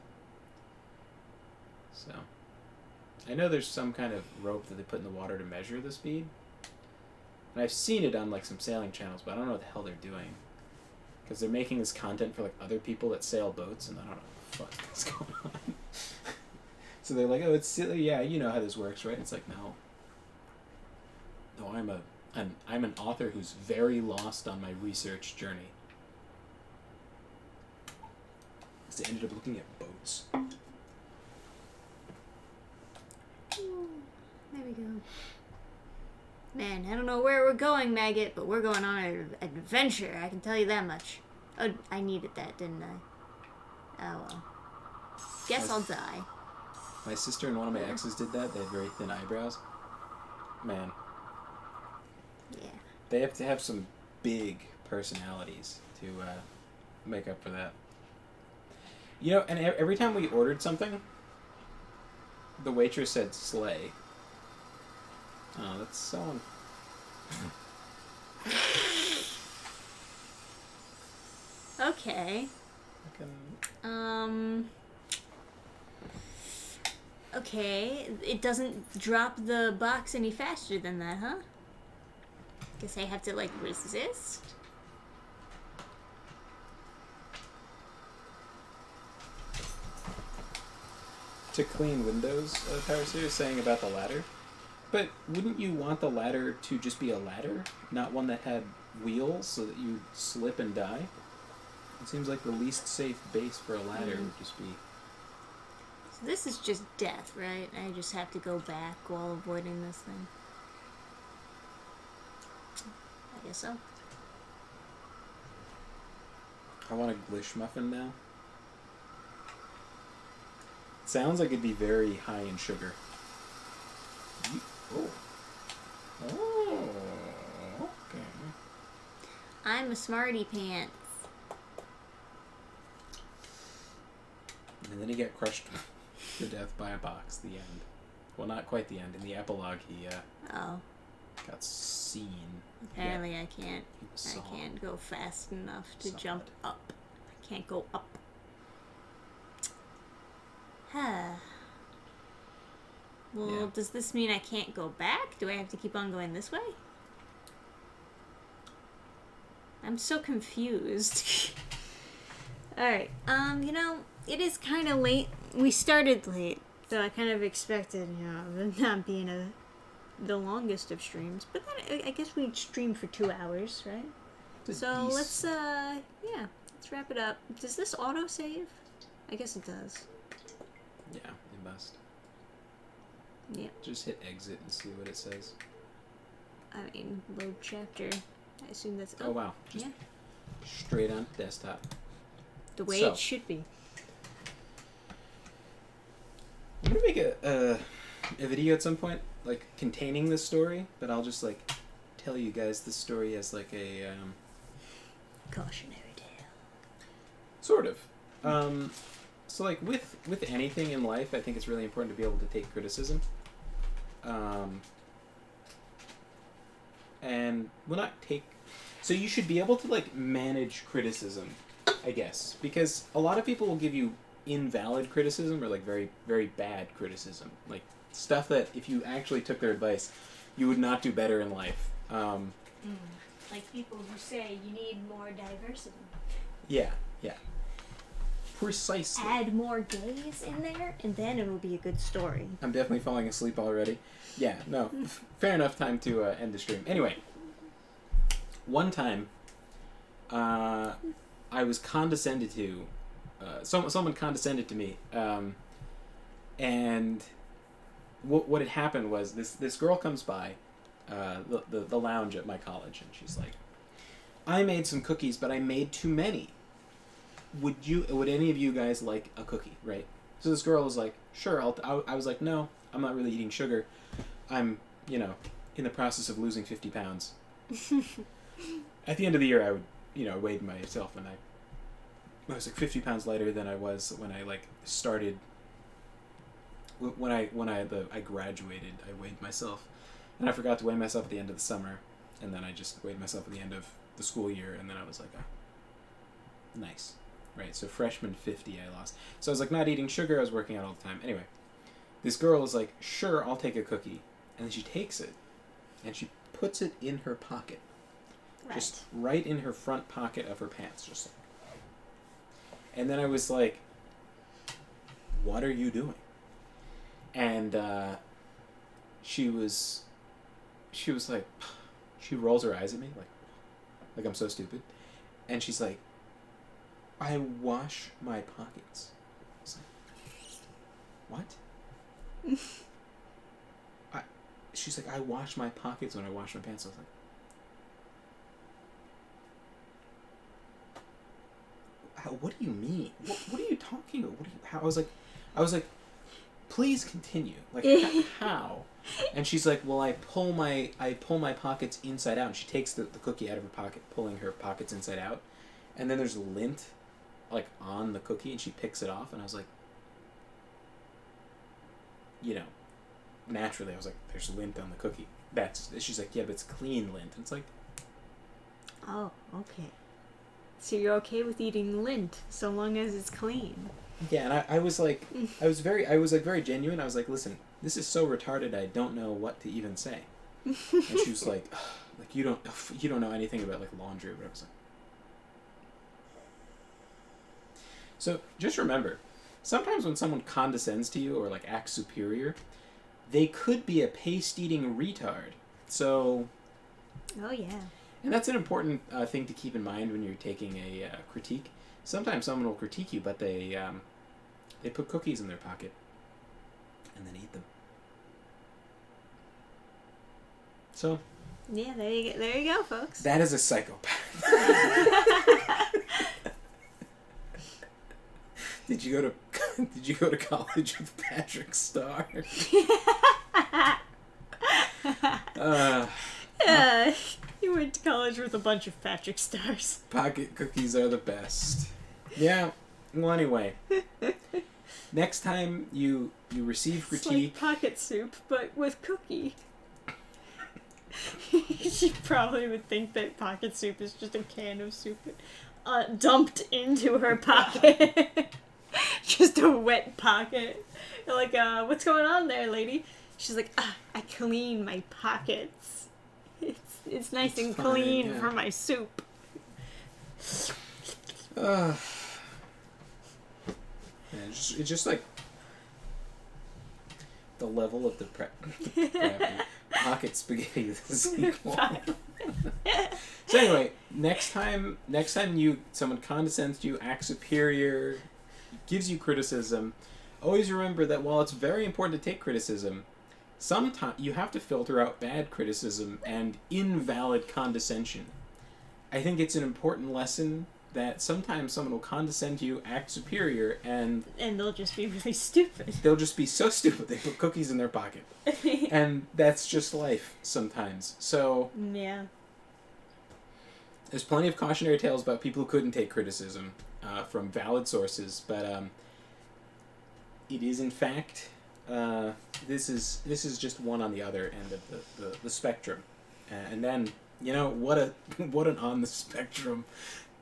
So I know there's some kind of rope that they put in the water to measure the speed. And I've seen it on like some sailing channels, but I don't know what the hell they're doing. Because they're making this content for like other people that sail boats, and I don't know what the fuck is going on. So they're like, oh, it's silly. Yeah, you know how this works, right? It's like, no. No, I'm an author who's very lost on my research journey. So I ended up looking at boats. There we go. Man, I don't know where we're going, maggot, but we're going on an adventure. I can tell you that much. Oh, I needed that, didn't I? Oh well. Guess I'll die. My sister and one of my exes did that. They had very thin eyebrows. Man. Yeah. They have to have some big personalities to make up for that. You know, and every time we ordered something, the waitress said slay. Oh, that's so... Okay. Fucking... Okay. It doesn't drop the box any faster than that, huh? Guess I have to, like, resist? To clean windows, Parasir is saying about the ladder. But wouldn't you want the ladder to just be a ladder? Not one that had wheels so that you slip and die? It seems like the least safe base for a ladder would just be... So this is just death, right? I just have to go back while avoiding this thing. I guess so. I want a glish muffin now. It sounds like it'd be very high in sugar. Oh. I'm a smarty pants. And then he got crushed to death by a box. The end. Well, not quite the end. In the epilogue, he got seen. Apparently, I can't. Saw. I can't go fast enough to Saw jump it. up. I can't go up. Well, Yeah. does this mean I can't go back? Do I have to keep on going this way? I'm so confused. Alright, you know, it is kind of late. We started late, so I kind of expected, you know, it not being the longest of streams. But then I guess we streamed for 2 hours, right? So let's, yeah, let's wrap it up. Does this auto-save? I guess it does. Yeah, it must. Yeah. Just hit exit and see what it says. I mean, load chapter. I assume that's... Oh, wow. Just yeah. straight on desktop. The way So. it should be. I'm gonna make a video at some point, like, containing this story, but I'll just, like, tell you guys the story as, like, a, Cautionary tale. sort of. So, like, with anything in life, I think it's really important to be able to take criticism. And, well, not take... So you should be able to, like, manage criticism, I guess. Because a lot of people will give you invalid criticism or, like, very, very bad criticism. Like, stuff that, if you actually took their advice, you would not do better in life. Like people who say you need more diversity. Yeah. Precisely. Add more gays in there, and then it'll be a good story. I'm definitely falling asleep already. Yeah, no. Fair enough time to end the stream. Anyway, one time, I was condescended to. Someone condescended to me. And what had happened was this girl comes by the lounge at my college, and she's like, I made some cookies, but I made too many. Would any of you guys like a cookie, right? So this girl was like, sure, I was like, no, I'm not really eating sugar. I'm, in the process of losing 50 pounds. At the end of the year, I would, weighed myself, and I was like 50 pounds lighter than I was when I like started. When I graduated, I weighed myself, and I forgot to weigh myself at the end of the summer, and then I just weighed myself at the end of the school year, and then I was like, oh, nice. Right, so freshman 50 I lost. So I was like not eating sugar, I was working out all the time. Anyway, this girl is like, sure, I'll take a cookie. And then she takes it, and she puts it in her pocket. Right. Just right in her front pocket of her pants. Just like. And then I was like, what are you doing? And she was like, she rolls her eyes at me, like I'm so stupid. And she's like, I wash my pockets. I was like, what? She's like, I wash my pockets when I wash my pants. I was like, what do you mean? What are you talking about? I was like, please continue. Like, how? And she's like, well, I pull my pockets inside out. And she takes the cookie out of her pocket, pulling her pockets inside out. And then there's lint, like, on the cookie, and she picks it off. And I was like, naturally, I was like, there's lint on the cookie. She's like, yeah, but it's clean lint. And it's like, oh, okay. So you're okay with eating lint so long as it's clean. yeah. And I was like, I was very genuine. I was like, listen, this is so retarded, I don't know what to even say. And she was like, you don't know anything about like laundry or whatever. I was like, so just remember, sometimes when someone condescends to you or like acts superior, they could be a paste-eating retard. So, Oh yeah. and that's an important thing to keep in mind when you're taking a critique. Sometimes someone will critique you, but they put cookies in their pocket and then eat them. So, Yeah, there you go, folks. that is a psychopath. Did you go to college with Patrick Starr? You were went to college with a bunch of Patrick stars. Pocket cookies are the best. Yeah. Well, anyway. Next time you receive critique... It's like pocket soup, but with cookie. She probably would think that pocket soup is just a can of soup dumped into her pocket. Just a wet pocket. Like, what's going on there, lady? She's like, I clean my pockets. It's nice and fine, clean yeah. for my soup. Yeah, it's just like the level of the pocket spaghetti is the sequel. So anyway, next time someone condescends to you, acts superior, gives you criticism, always remember that while it's very important to take criticism, sometimes you have to filter out bad criticism and invalid condescension. I think it's an important lesson that sometimes someone will condescend to you, act superior, and they'll just be really stupid. They'll just be so stupid they put cookies in their pocket. And that's just life sometimes. So yeah. There's plenty of cautionary tales about people who couldn't take criticism from valid sources, but it is in fact this is just one on the other end of the spectrum, and then what an on the spectrum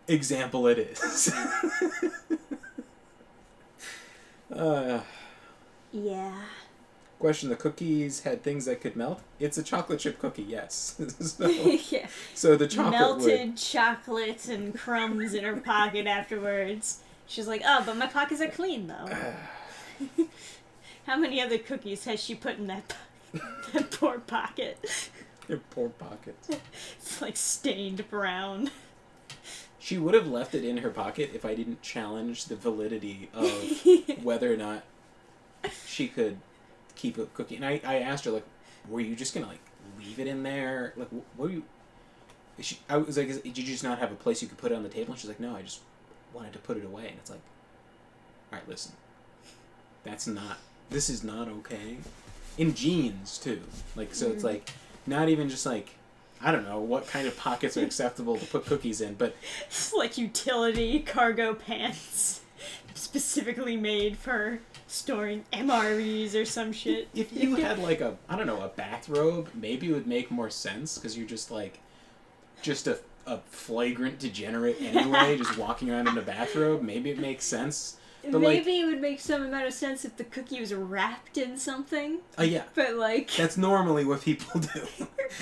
example it is. Yeah. Question: the cookies had things that could melt? It's a chocolate chip cookie, yes. So, yeah. So the chocolate melted chocolate and crumbs in her pocket afterwards. She's like, oh, but my pockets are clean though. How many other cookies has she put in that poor pocket? Your poor pocket. It's like stained brown. She would have left it in her pocket if I didn't challenge the validity of whether or not she could keep a cookie. And I asked her, like, were you just gonna, like, leave it in there? Like, what were you... I was like, did you just not have a place you could put it on the table? And she's like, no, I just wanted to put it away. And it's like, alright, listen. This is not okay. In jeans, too. Like, so it's like, not even just like, I don't know what kind of pockets are acceptable to put cookies in, but... It's like utility cargo pants. Specifically made for storing MREs or some shit. If you had like a bathrobe, maybe it would make more sense, because you're just like, a flagrant degenerate anyway, just walking around in a bathrobe. Maybe it makes sense. But maybe it would make some amount of sense if the cookie was wrapped in something. Yeah. But like... That's normally what people do.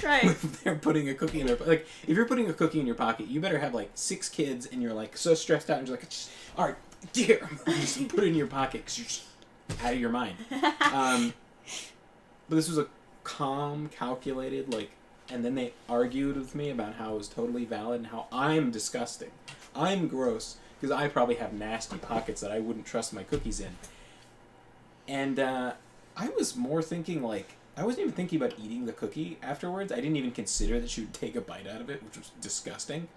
Right. If they're putting a cookie in their... Like, if you're putting a cookie in your pocket, you better have like 6 kids and you're like so stressed out and you're like, alright, dear, just put it in your pocket because you're just out of your mind. But this was a calm, calculated, like... And then they argued with me about how it was totally valid and how I'm disgusting. I'm gross. Because I probably have nasty pockets that I wouldn't trust my cookies in. And I was more thinking, like, I wasn't even thinking about eating the cookie afterwards. I didn't even consider that she would take a bite out of it, which was disgusting.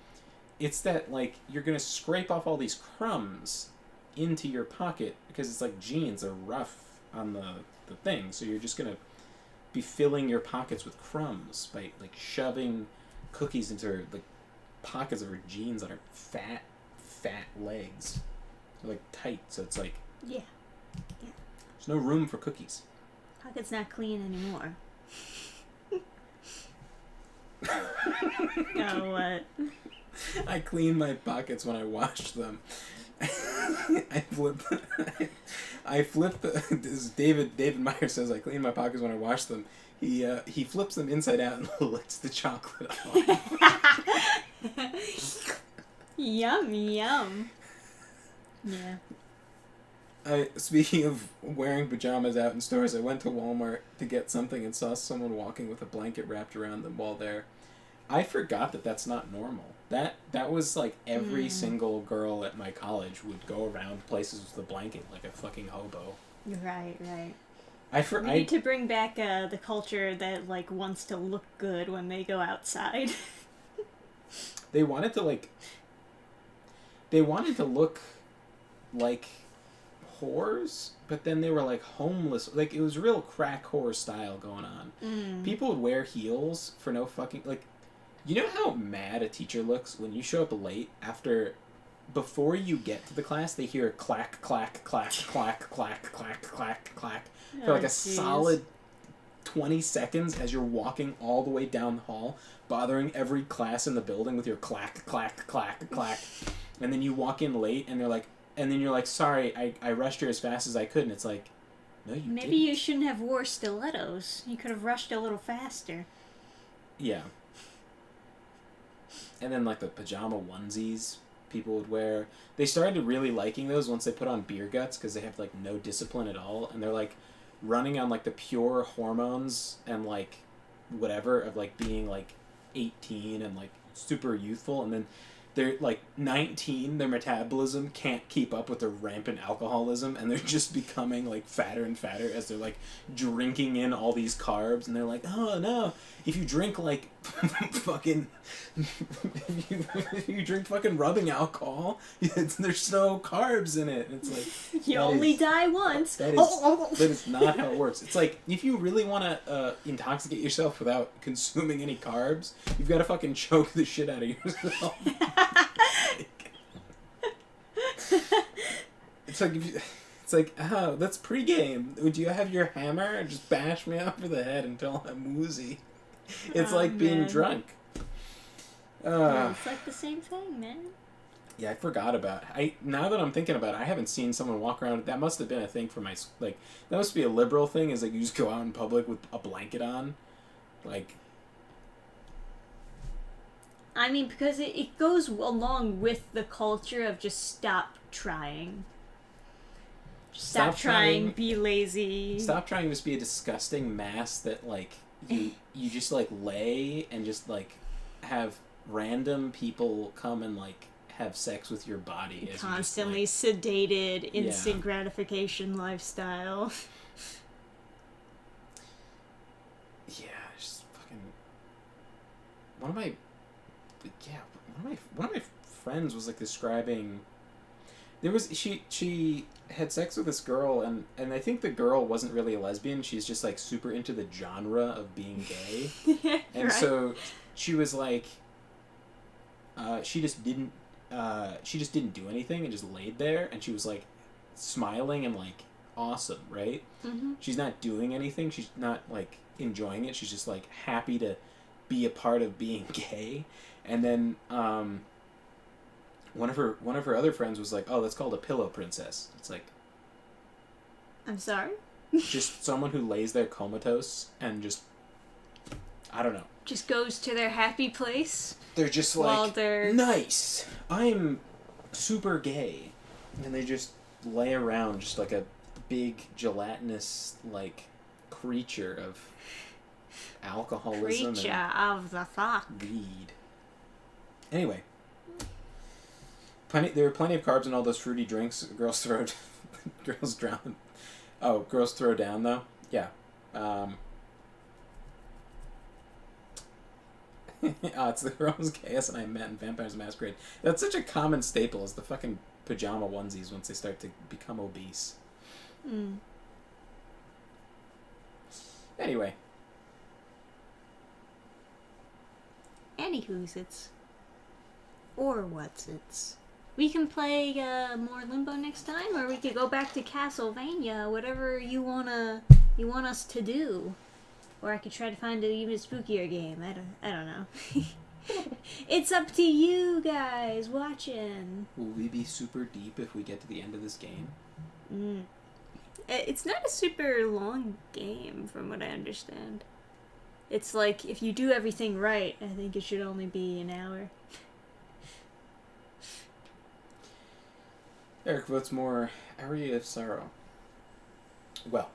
It's that, like, you're going to scrape off all these crumbs into your pocket because it's like jeans are rough on the thing. So you're just going to be filling your pockets with crumbs by, like, shoving cookies into her, like, pockets of her jeans that are fat legs. They're like tight, so it's like... Yeah. There's no room for cookies. Pocket's not clean anymore. Oh, what? I clean my pockets when I wash them. I flip this David Meyer says I clean my pockets when I wash them. He flips them inside out and lets the chocolate off. Yum, yum. Yeah. Speaking of wearing pajamas out in stores, I went to Walmart to get something and saw someone walking with a blanket wrapped around them while there. I forgot that that's not normal. That was like every single girl at my college would go around places with a blanket like a fucking hobo. Right. We I need to bring back the culture that like wants to look good when they go outside. They wanted to look like whores, but then they were like homeless. Like it was real crack whore style going on. People would wear heels for no fucking like. You know how mad a teacher looks when you show up late after... Before you get to the class, they hear clack, clack, clack, clack, clack, clack, clack, clack for like a solid 20 seconds as you're walking all the way down the hall, bothering every class in the building with your clack, clack, clack, clack. And then you walk in late, and you're like, sorry, I rushed here as fast as I could, and it's like, no, you didn't. Maybe you shouldn't have wore stilettos. You could have rushed a little faster. Yeah. And then, like, the pajama onesies people would wear. They started really liking those once they put on beer guts, because they have, like, no discipline at all, and they're, like, running on, like, the pure hormones and, like, whatever of, like, being, like, 18 and, like, super youthful, and then they're, like, 19, their metabolism can't keep up with their rampant alcoholism, and they're just becoming, like, fatter and fatter as they're, like, drinking in all these carbs, and they're like, oh, no, if you drink, like, fucking... if you drink fucking rubbing alcohol, there's no carbs in it. It's like... You only die once. That is not how it works. It's like, if you really want to intoxicate yourself without consuming any carbs, you've got to fucking choke the shit out of yourself. It's like, oh, that's pregame. Would you have your hammer and just bash me over the head until I'm woozy? It's like being drunk. It's like the same thing, man. Yeah, I forgot about it. Now that I'm thinking about it, I haven't seen someone walk around. That must have been a thing for my... Like, that must be a liberal thing, is like you just go out in public with a blanket on. Like... I mean, because it goes along with the culture of just stop trying. Stop trying, be lazy. Stop trying to just be a disgusting mass that, like, you just, like, lay and just, like, have random people come and, like, have sex with your body. As constantly just, like, sedated, instant gratification lifestyle. Yeah, just fucking... One of my friends was, like, describing... She had sex with this girl, and I think the girl wasn't really a lesbian. She's just, like, super into the genre of being gay. And right. So she was like, she just didn't do anything and just laid there, and she was, like, smiling and, like, awesome, right? Mm-hmm. She's not doing anything. She's not, like, enjoying it. She's just, like, happy to be a part of being gay. And then, one of her other friends was like, oh, that's called a pillow princess. It's like... I'm sorry? Just someone who lays there comatose and just... I don't know. Just goes to their happy place? They're just like, nice! I'm super gay. And they just lay around just like a big gelatinous, like, creature of alcoholism of the fuck. Weed. Anyway. There were plenty of carbs in all those fruity drinks. Girls throw down, though? Yeah. It's the girls Chaos and I met in Vampires Masquerade. That's such a common staple, is the fucking pajama onesies once they start to become obese. Mm. Anyway. Anywho's it's. Or what's it's. We can play more Limbo next time, or we could go back to Castlevania, whatever you want us to do. Or I could try to find an even spookier game. I don't know. It's up to you guys watching. Will we be super deep if we get to the end of this game? It's not a super long game, from what I understand. It's like, if you do everything right, I think it should only be an hour. Eric votes more Aria of Sorrow. Well,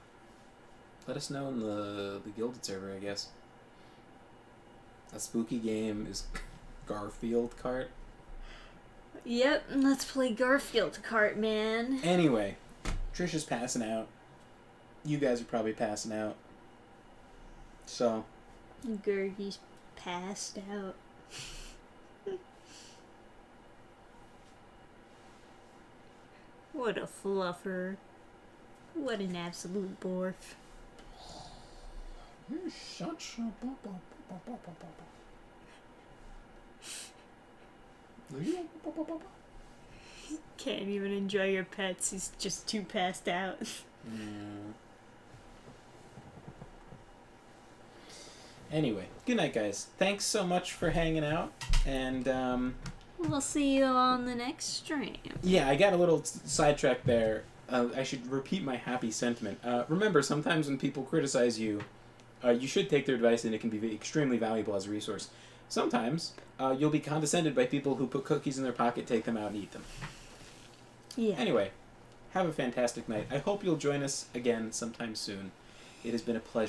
let us know in the Gilded server, I guess. A spooky game is Garfield Kart. Yep, let's play Garfield Kart, man. Anyway, Trisha's passing out. You guys are probably passing out. So. Gergie's passed out. What a fluffer. What an absolute borf. You're such a... Can't even enjoy your pets. He's just too passed out. Anyway, good night, guys. Thanks so much for hanging out, and We'll see you on the next stream. yeah, I got a little sidetracked there. I should repeat my happy sentiment. Remember, sometimes when people criticize you, you should take their advice, and it can be extremely valuable as a resource. Sometimes you'll be condescended by people who put cookies in their pocket, take them out, and eat them. Yeah. Anyway, have a fantastic night. I hope you'll join us again sometime soon. It has been a pleasure.